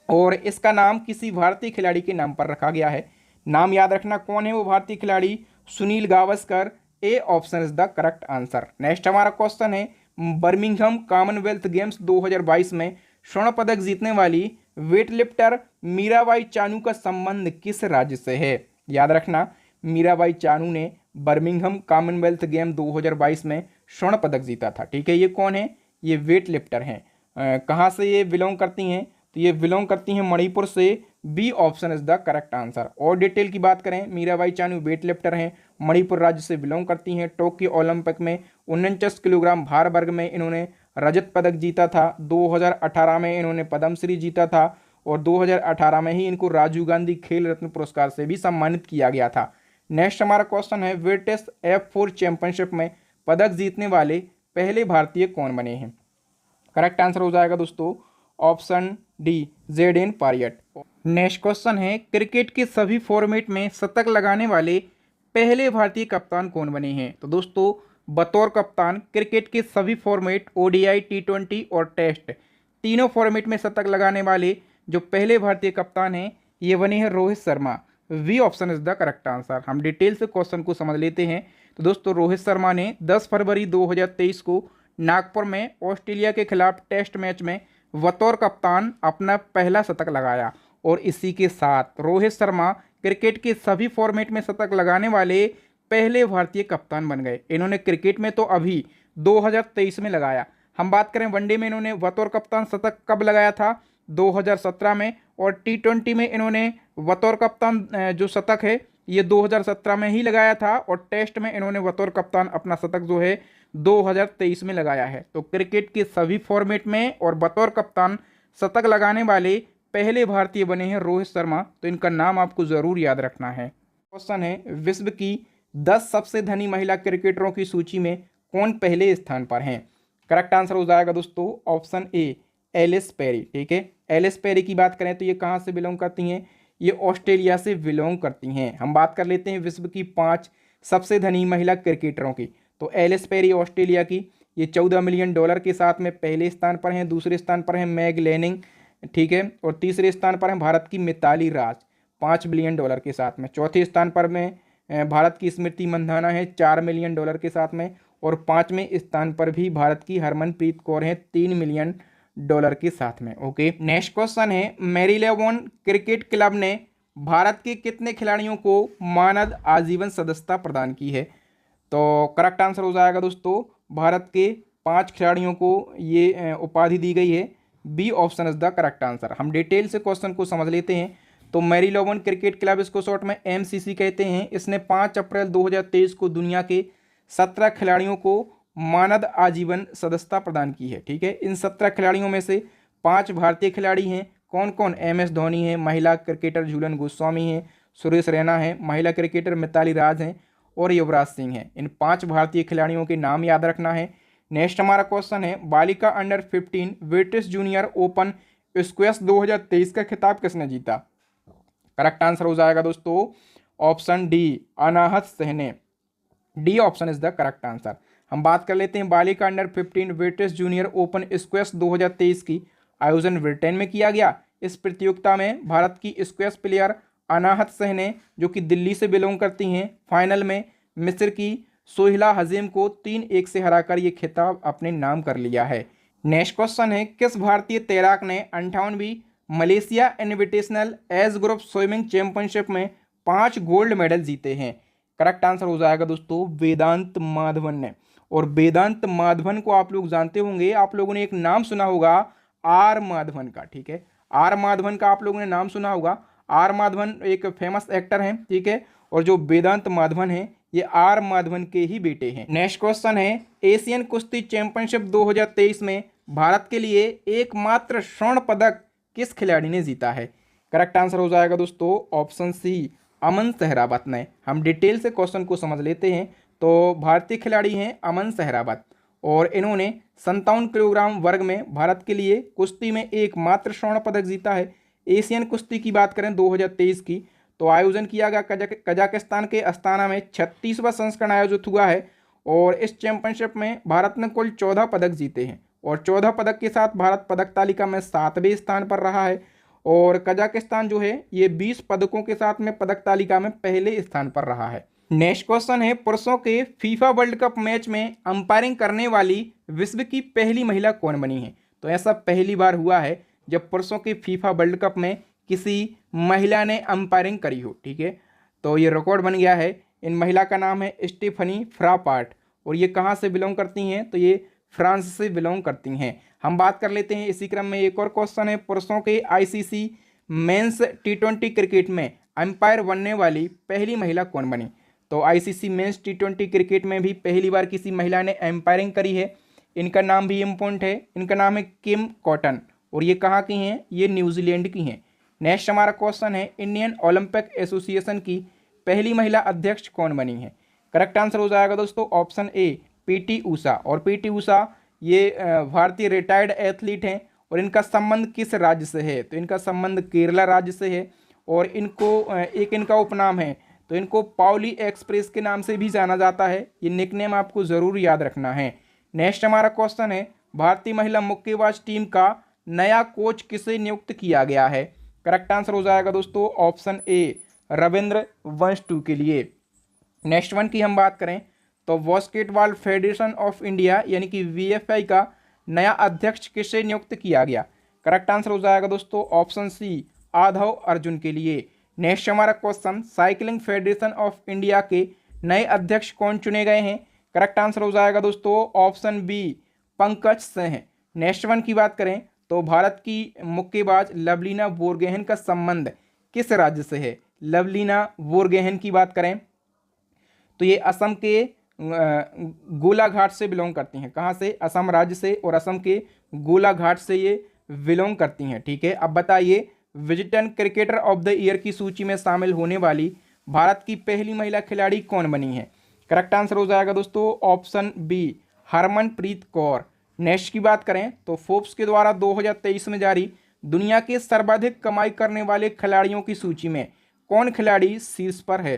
और इसका नाम किसी भारतीय खिलाड़ी के नाम पर रखा गया है। नाम याद रखना, कौन है वो भारतीय खिलाड़ी? सुनील गावस्कर। ए option is the correct answer. Next हमारा क्वेश्चन है, बर्मिंघम कॉमनवेल्थ गेम्स 2022 में स्वर्ण पदक जीतने वाली वेटलिफ्टर मीराबाई चानू का संबंध किस राज्य से है? याद रखना, मीराबाई चानू ने बर्मिंघम कॉमनवेल्थ गेम 2022 में स्वर्ण पदक जीता था, ठीक है। ये कौन है? ये वेट लिफ्टर हैं। कहाँ से ये बिलोंग करती हैं? तो ये बिलोंग करती हैं मणिपुर से। B option is the correct answer. और डिटेल की बात करें, मीराबाई चानू वेट लिफ्टर हैं, मणिपुर राज्य से बिलोंग करती हैं। टोक्यो ओलंपिक में 49 किलोग्राम भार वर्ग में इन्होंने रजत पदक जीता था। 2018 में इन्होंने पद्मश्री जीता था और 2018 में ही इनको राजीव गांधी खेल रत्न पुरस्कार से भी सम्मानित किया गया था। नेक्स्ट हमारा क्वेश्चन है, ब्रिटिश F4 चैंपियनशिप में पदक जीतने वाले पहले भारतीय कौन बने हैं? करेक्ट आंसर हो जाएगा दोस्तों option D, Jaden Pariat. Next question है, क्रिकेट के सभी फॉर्मेट में शतक लगाने वाले पहले भारतीय कप्तान कौन बने हैं? तो दोस्तों बतौर कप्तान क्रिकेट के सभी फॉर्मेट ODI, T20 और टेस्ट तीनों फॉर्मेट में शतक लगाने वाले जो पहले भारतीय कप्तान हैं ये बने हैं Rohit Sharma. B option is the correct answer. हम डिटेल से क्वेश्चन को समझ लेते हैं। तो दोस्तों रोहित शर्मा ने 10 फरवरी 2023 को नागपुर में ऑस्ट्रेलिया के खिलाफ टेस्ट मैच में बतौर कप्तान अपना पहला शतक लगाया और इसी के साथ रोहित शर्मा क्रिकेट के सभी फॉर्मेट में शतक लगाने वाले पहले भारतीय कप्तान बन गए। इन्होंने क्रिकेट में तो अभी 2023 में लगाया। हम बात करें वनडे में इन्होंने बतौर कप्तान शतक कब लगाया था? 2017 में। और T20 में इन्होंने बतौर कप्तान जो शतक है ये 2017 में ही लगाया था और टेस्ट में इन्होंने बतौर कप्तान अपना शतक जो है 2023 में लगाया है। तो क्रिकेट के सभी फॉर्मेट में और बतौर कप्तान शतक लगाने वाले पहले भारतीय बने हैं रोहित शर्मा। तो इनका नाम आपको ज़रूर याद रखना है। क्वेश्चन है, विश्व की 10 सबसे धनी महिला क्रिकेटरों की सूची में कौन पहले स्थान पर हैं? करेक्ट आंसर हो जाएगा दोस्तों ऑप्शन ए, एलिस पेरी। ठीक है, एलिस पेरी की बात करें तो ये कहाँ से बिलोंग करती हैं? ये ऑस्ट्रेलिया से बिलोंग करती हैं। हम बात कर लेते हैं विश्व की 5 सबसे धनी महिला क्रिकेटरों की। तो एलिस पेरी ऑस्ट्रेलिया की, ये $14 मिलियन के साथ में पहले स्थान पर हैं। दूसरे स्थान पर हैं मैग लेनिंग, ठीक है, और तीसरे स्थान पर हैं भारत की मिताली राज $5 बिलियन के साथ में। चौथे स्थान पर में भारत की स्मृति मंधाना है $4 मिलियन के साथ में। और 5वें स्थान पर भी भारत की हरमनप्रीत कौर हैं $3 मिलियन के साथ में। ओके, नेक्स्ट क्वेश्चन है, मैरीलेबोन क्रिकेट क्लब ने भारत के कितने खिलाड़ियों को मानद आजीवन सदस्यता प्रदान की है? तो करेक्ट आंसर हो जाएगा दोस्तों भारत के 5 खिलाड़ियों को ये उपाधि दी गई है। B option is the correct answer. हम डिटेल से क्वेश्चन को समझ लेते हैं। तो मैरीलेबोन क्रिकेट क्लब, इसको शॉर्ट में MCC कहते हैं, इसने 5 अप्रैल 2023 को दुनिया के 17 खिलाड़ियों को मानद आजीवन सदस्यता प्रदान की है। ठीक है, इन 17 खिलाड़ियों में से 5 भारतीय खिलाड़ी हैं। कौन कौन? MS धोनी है, महिला क्रिकेटर झूलन गोस्वामी है, सुरेश रैना है, महिला क्रिकेटर मिताली राज हैं और युवराज सिंह हैं। इन 5 भारतीय खिलाड़ियों के नाम याद रखना है। नेक्स्ट हमारा क्वेश्चन है, बालिका under 15 British junior open squash 2023 का खिताब किसने जीता? करेक्ट आंसर हो जाएगा दोस्तों ऑप्शन डी, अनाहत सहने। D option is the correct answer. हम बात कर लेते हैं बालिका under 15 British junior open squash 2023 की आयोजन ब्रिटेन में किया गया। इस प्रतियोगिता में भारत की स्क्वैश प्लेयर अनाहत सहने जो कि दिल्ली से बिलोंग करती हैं, फाइनल में मिस्र की सोहिला हजीम को 3-1 से हराकर ये खिताब अपने नाम कर लिया है। नेक्स्ट क्वेश्चन है, किस भारतीय तैराक ने 58वीं Malaysia invitational age group swimming championship में 5 गोल्ड मेडल जीते हैं? करेक्ट आंसर हो जाएगा दोस्तों वेदांत माधवन ने। और वेदांत माधवन को आप लोग जानते होंगे, आप लोगों ने एक नाम सुना होगा आर माधवन का। ठीक है, आर माधवन का आप लोगों ने नाम सुना होगा। आर माधवन एक फेमस एक्टर हैं। ठीक है, और जो वेदांत माधवन हैं ये आर माधवन के ही बेटे हैं। नेक्स्ट क्वेश्चन है, एशियन कुश्ती चैंपियनशिप 2023 में भारत के लिए एकमात्र स्वर्ण पदक किस खिलाड़ी ने जीता है? करेक्ट आंसर हो जाएगा दोस्तों ऑप्शन सी, अमन सहरावत ने। हम डिटेल से क्वेश्चन को समझ लेते हैं। तो भारतीय खिलाड़ी हैं अमन सहरावत और इन्होंने 57 किलोग्राम वर्ग में भारत के लिए कुश्ती में एकमात्र स्वर्ण पदक जीता है। एशियन कुश्ती की बात करें 2023 की, तो आयोजन किया गया कजाकिस्तान के अस्ताना में 36वां संस्करण आयोजित हुआ है। और इस चैंपियनशिप में भारत ने कुल 14 पदक जीते हैं और 14 पदक के साथ भारत पदक तालिका में 7वें स्थान पर रहा है। और कजाकिस्तान जो है ये 20 पदकों के साथ में पदक तालिका में पहले स्थान पर रहा है। नेक्स्ट क्वेश्चन है, पुरुषों के फीफा वर्ल्ड कप मैच में अंपायरिंग करने वाली विश्व की पहली महिला कौन बनी है? तो ऐसा पहली बार हुआ है जब पुरुषों के फीफा वर्ल्ड कप में किसी महिला ने अंपायरिंग करी हो। ठीक है, तो ये रिकॉर्ड बन गया है। इन महिला का नाम है स्टेफनी फ्रापार्ट और ये कहाँ से बिलोंग करती हैं? तो ये फ्रांस से बिलोंग करती हैं। हम बात कर लेते हैं इसी क्रम में एक और क्वेश्चन है, पुरुषों के ICC मेंस T20 क्रिकेट में अंपायर बनने वाली पहली महिला कौन बनी? तो ICC मेंस T20 क्रिकेट में भी पहली बार किसी महिला ने अंपायरिंग करी है। इनका नाम भी इम्पोर्टेंट है, इनका नाम है किम कॉटन और ये कहाँ की हैं, ये न्यूजीलैंड की हैं। नेक्स्ट हमारा क्वेश्चन है इंडियन ओलंपिक एसोसिएशन की पहली महिला अध्यक्ष कौन बनी है। करेक्ट आंसर हो जाएगा दोस्तों ऑप्शन ए पीटी ऊषा। और पीटी ऊषा ये भारतीय रिटायर्ड एथलीट हैं और इनका संबंध किस राज्य से है, तो इनका संबंध केरला राज्य से है और इनको एक इनका उपनाम है, तो इनको पाउली एक्सप्रेस के नाम से भी जाना जाता है। ये निकनेम आपको ज़रूर याद रखना है। नेक्स्ट हमारा क्वेश्चन है भारतीय महिला मुक्केबाज टीम का नया कोच किसे नियुक्त किया गया है। करेक्ट आंसर हो जाएगा दोस्तों ऑप्शन ए रविंद्र वंशटू के लिए। नेक्स्ट वन की हम बात करें तो बास्केटबॉल फेडरेशन ऑफ इंडिया यानी कि वीएफआई का नया अध्यक्ष किसे नियुक्त किया गया। करेक्ट आंसर हो जाएगा दोस्तों ऑप्शन सी आधव अर्जुन के लिए। नेक्स्ट हमारा question cycling federation of India के नए अध्यक्ष कौन चुने गए हैं। करेक्ट आंसर हो जाएगा दोस्तों option B Pankaj Singh. Next one की बात करें तो भारत की मुक्केबाज लवलीना बोरगोहेन का संबंध किस राज्य से है। लवलीना बोरगोहेन की बात करें तो ये असम के गोलाघाट से बिलोंग करती हैं। कहाँ से, असम राज्य से और असम के गोलाघाट से ये बिलोंग करती हैं। ठीक है, अब बताइए विजिटन क्रिकेटर ऑफ द ईयर की सूची में शामिल होने वाली भारत की पहली महिला खिलाड़ी कौन बनी है। करेक्ट आंसर हो जाएगा दोस्तों option B Harmanpreet Kaur. Next की बात करें तो फोर्ब्स के द्वारा 2023 में जारी दुनिया के सर्वाधिक कमाई करने वाले खिलाड़ियों की सूची में कौन खिलाड़ी शीर्ष पर है।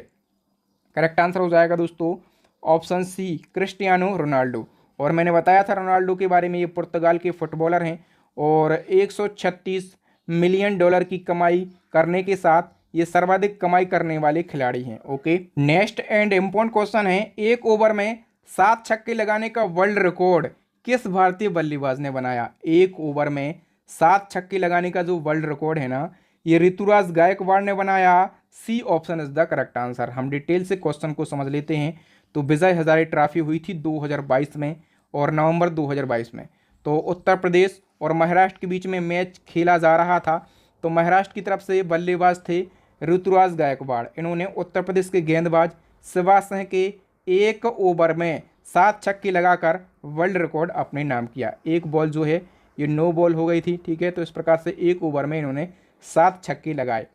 करेक्ट आंसर हो जाएगा दोस्तों ऑप्शन सी क्रिस्टियानो रोनाल्डो। और मैंने बताया था रोनाल्डो के बारे में, ये पुर्तगाल के फुटबॉलर हैं और 136 मिलियन डॉलर की कमाई करने के साथ ये सर्वाधिक कमाई करने वाले खिलाड़ी हैं। Okay, next and important question है एक ओवर में 7 छक्के लगाने का वर्ल्ड रिकॉर्ड किस भारतीय बल्लेबाज ने बनाया। एक ओवर में 7 छक्के लगाने का जो वर्ल्ड रिकॉर्ड है ना, ये ऋतुराज गायकवाड़ ने बनाया। C option is the correct answer. हम डिटेल से क्वेश्चन को समझ लेते हैं। तो विजय हजारे ट्रॉफी हुई थी 2022 में और नवंबर 2022 में। तो उत्तर प्रदेश और महाराष्ट्र के बीच में मैच खेला जा रहा था। तो महाराष्ट्र की तरफ से बल्लेबाज थे ऋतुराज गायकवाड़। इन्होंने उत्तर प्रदेश के गेंदबाज शिवा सिंह के एक ओवर में 7 छक्के लगाकर वर्ल्ड रिकॉर्ड अपने नाम किया। एक बॉल जो है ये 9 बॉल हो गई थी। ठीक है, तो इस प्रकार से एक ओवर में इन्होंने 7 छक्के लगाए।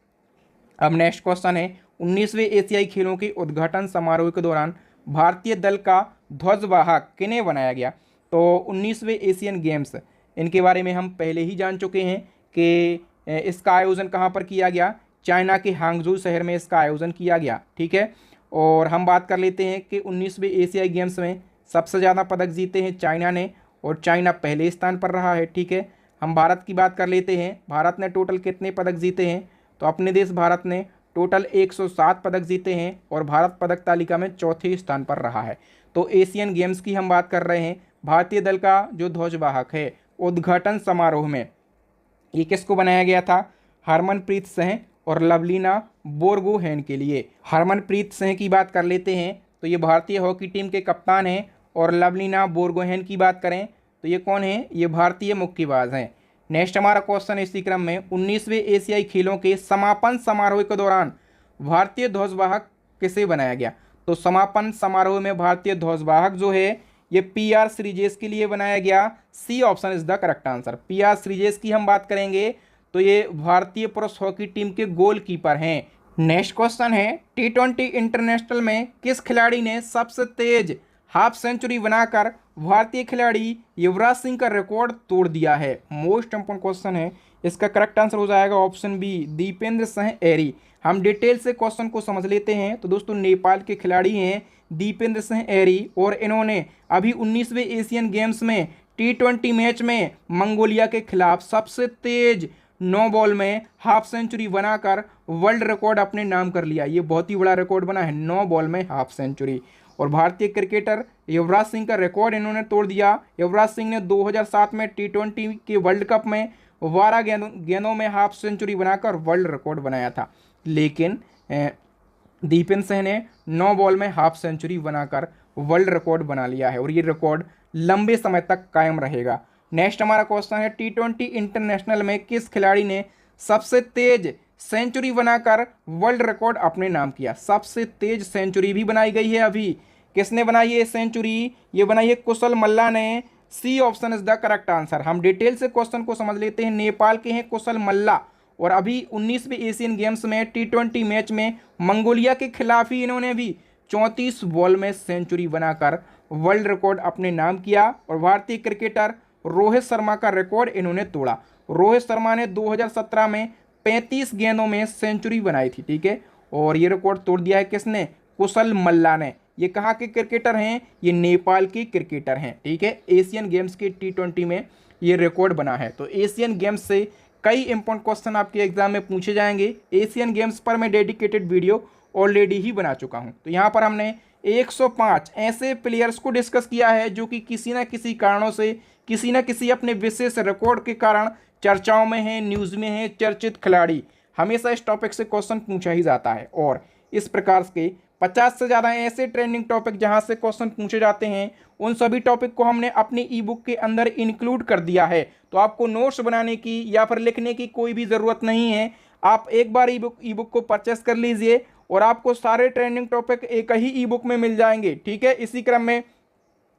अब नेक्स्ट क्वेश्चन है 19वें एशियाई खेलों के उद्घाटन समारोह के दौरान भारतीय दल का ध्वजवाहक किन्हें बनाया गया। तो 19वें एशियन गेम्स, इनके बारे में हम पहले ही जान चुके हैं कि इसका आयोजन कहाँ पर किया गया, चाइना के हांगझू शहर में इसका आयोजन किया गया। ठीक है, और हम बात कर लेते हैं कि 19वें एशियाई गेम्स में सबसे ज़्यादा पदक जीते हैं चाइना ने और चाइना पहले स्थान पर रहा है। ठीक है, हम भारत की बात कर लेते हैं। भारत ने टोटल कितने पदक जीते हैं, तो अपने देश भारत ने टोटल 107 पदक जीते हैं और भारत पदक तालिका में चौथे स्थान पर रहा है। तो एशियन गेम्स की हम बात कर रहे हैं। भारतीय दल का जो ध्वजवाहक है उद्घाटन समारोह में ये किसको बनाया गया था, हरमनप्रीत सिंह और लवलीना बोरगोहेन के लिए। हरमनप्रीत सिंह की बात कर लेते हैं तो ये भारतीय हॉकी टीम के कप्तान हैं और लवलीना बोरगोहेन की बात करें तो ये कौन है, ये भारतीय मुक्केबाज हैं। नेक्स्ट हमारा क्वेश्चन इसी क्रम में 19वें एशियाई खेलों के समापन समारोह के दौरान भारतीय ध्वजवाहक किसे बनाया गया। तो समापन समारोह में भारतीय ध्वजवाहक जो है ये पीआर श्रीजेश के लिए बनाया गया। C option is the correct answer. PR Sreejesh की हम बात करेंगे तो ये भारतीय पुरुष हॉकी टीम के गोलकीपर हैं। नेक्स्ट क्वेश्चन है T20 इंटरनेशनल में किस खिलाड़ी ने सबसे तेज हाफ सेंचुरी बनाकर भारतीय खिलाड़ी युवराज सिंह का रिकॉर्ड तोड़ दिया है। मोस्ट इंपोर्टेंट क्वेश्चन है, इसका करेक्ट आंसर हो जाएगा ऑप्शन बी दीपेंद्र सिंह एरी। हम डिटेल से क्वेश्चन को समझ लेते हैं। तो दोस्तों नेपाल के खिलाड़ी हैं दीपेंद्र सिंह एरी और इन्होंने अभी 19वें एशियन गेम्स में T20 मैच में मंगोलिया के खिलाफ सबसे तेज 9 बॉल में हाफ सेंचुरी बनाकर वर्ल्ड रिकॉर्ड अपने नाम कर लिया। ये बहुत ही बड़ा रिकॉर्ड बना है, 9 बॉल में हाफ सेंचुरी। और भारतीय क्रिकेटर युवराज सिंह का रिकॉर्ड इन्होंने तोड़ दिया। युवराज सिंह ने 2007 में T20 के वर्ल्ड कप में 12 गेंदों में हाफ सेंचुरी बनाकर वर्ल्ड रिकॉर्ड बनाया था, लेकिन दीपेंद्र सिंह ने 9 बॉल में हाफ सेंचुरी बनाकर वर्ल्ड रिकॉर्ड बना लिया है और ये रिकॉर्ड लंबे समय तक कायम रहेगा। नेक्स्ट हमारा क्वेश्चन है T20 इंटरनेशनल में किस खिलाड़ी ने सबसे तेज सेंचुरी बनाकर वर्ल्ड रिकॉर्ड अपने नाम किया। सबसे तेज सेंचुरी भी बनाई गई है। अभी किसने बनाई है सेंचुरी, ये बनाई है कुशल मल्ला ने C option is the correct answer. हम डिटेल से क्वेश्चन को समझ लेते हैं। नेपाल के हैं कुशल मल्ला और अभी 19वीं एशियन गेम्स में T20 मैच में मंगोलिया के खिलाफ ही इन्होंने भी 34 बॉल में सेंचुरी बनाकर वर्ल्ड रिकॉर्ड अपने नाम किया और भारतीय क्रिकेटर रोहित शर्मा का रिकॉर्ड इन्होंने तोड़ा। रोहित शर्मा ने 2017 में 35 गेंदों में सेंचुरी बनाई थी, ठीक है, और ये रिकॉर्ड तोड़ दिया है किसने? कुशल मल्ला ने। ये कहाँ के क्रिकेटर हैं? ये नेपाल के क्रिकेटर हैं, ठीक है। एशियन गेम्स के T20 में ये रिकॉर्ड बना है। तो एशियन गेम्स से कई इंपॉर्टेंट क्वेश्चन आपके एग्जाम में पूछे जाएंगे। एशियन गेम्स पर मैं डेडिकेटेड वीडियो ऑलरेडी ही बना चुका हूं। तो यहाँ पर हमने 105 ऐसे प्लेयर्स को डिस्कस किया है जो कि किसी न किसी कारणों से, किसी न किसी अपने विशेष रिकॉर्ड के कारण चर्चाओं में हैं, न्यूज़ में हैं, चर्चित खिलाड़ी। हमेशा इस टॉपिक से क्वेश्चन पूछा ही जाता है और इस प्रकार के 50 से ज़्यादा ऐसे ट्रेंडिंग टॉपिक जहां से क्वेश्चन पूछे जाते हैं, उन सभी टॉपिक को हमने अपनी ई बुक के अंदर इंक्लूड कर दिया है। तो आपको नोट्स बनाने की या फिर लिखने की कोई भी ज़रूरत नहीं है। आप एक बार ई बुक को परचेस कर लीजिए और आपको सारे ट्रेंडिंग टॉपिक एक ही ई बुक में मिल जाएंगे, ठीक है। इसी क्रम में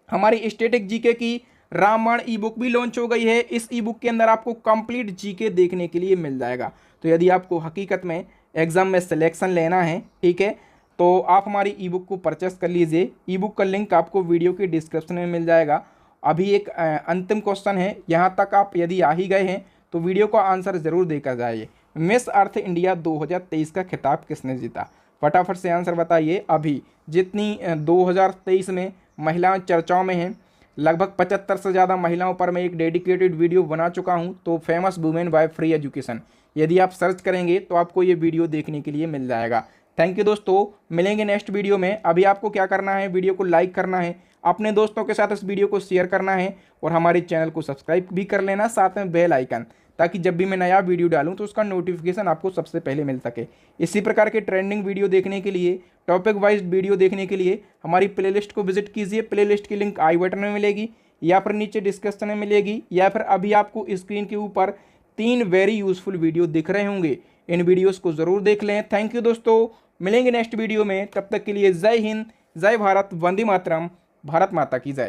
हमारी स्टैटिक जीके की रामायण ई बुक भी लॉन्च हो गई है। इस ई बुक के अंदर आपको कंप्लीट जीके देखने के लिए मिल जाएगा। तो यदि आपको हकीकत में एग्जाम में सिलेक्शन लेना है, ठीक है, तो आप हमारी ई बुक को परचेस कर लीजिए। ई बुक का लिंक आपको वीडियो के डिस्क्रिप्शन में मिल जाएगा। अभी एक अंतिम क्वेश्चन है, यहाँ तक आप यदि आ ही गए हैं तो वीडियो का आंसर ज़रूर देकर जाइए। मिस अर्थ इंडिया 2023 का खिताब किसने जीता? फटाफट से आंसर बताइए। अभी जितनी 2023 में महिलाएं चर्चाओं में हैं, लगभग 75 से ज़्यादा महिलाओं पर मैं एक डेडिकेटेड वीडियो बना चुका हूं। तो famous women by free education, यदि आप सर्च करेंगे तो आपको ये वीडियो देखने के लिए मिल जाएगा। थैंक यू दोस्तों, मिलेंगे नेक्स्ट वीडियो में। अभी आपको क्या करना है, वीडियो को लाइक करना है, अपने दोस्तों के साथ इस वीडियो को शेयर करना है और हमारे चैनल को सब्सक्राइब भी कर लेना, साथ में बेल आइकन, ताकि जब भी मैं नया वीडियो डालूं तो उसका नोटिफिकेशन आपको सबसे पहले मिल सके। इसी प्रकार के ट्रेंडिंग वीडियो देखने के लिए, टॉपिक वाइज वीडियो देखने के लिए हमारी प्लेलिस्ट को विजिट कीजिए। प्लेलिस्ट की लिंक आई बटन में मिलेगी या फिर नीचे डिस्क्रिप्शन में मिलेगी या फिर अभी आपको स्क्रीन के ऊपर 3 वेरी यूजफुल वीडियो दिख रहे होंगे। इन वीडियोस को ज़रूर देख लें। थैंक यू दोस्तों, मिलेंगे नेक्स्ट वीडियो में। तब तक के लिए जय हिंद, जय भारत, वंदे मातरम, भारत माता की जय।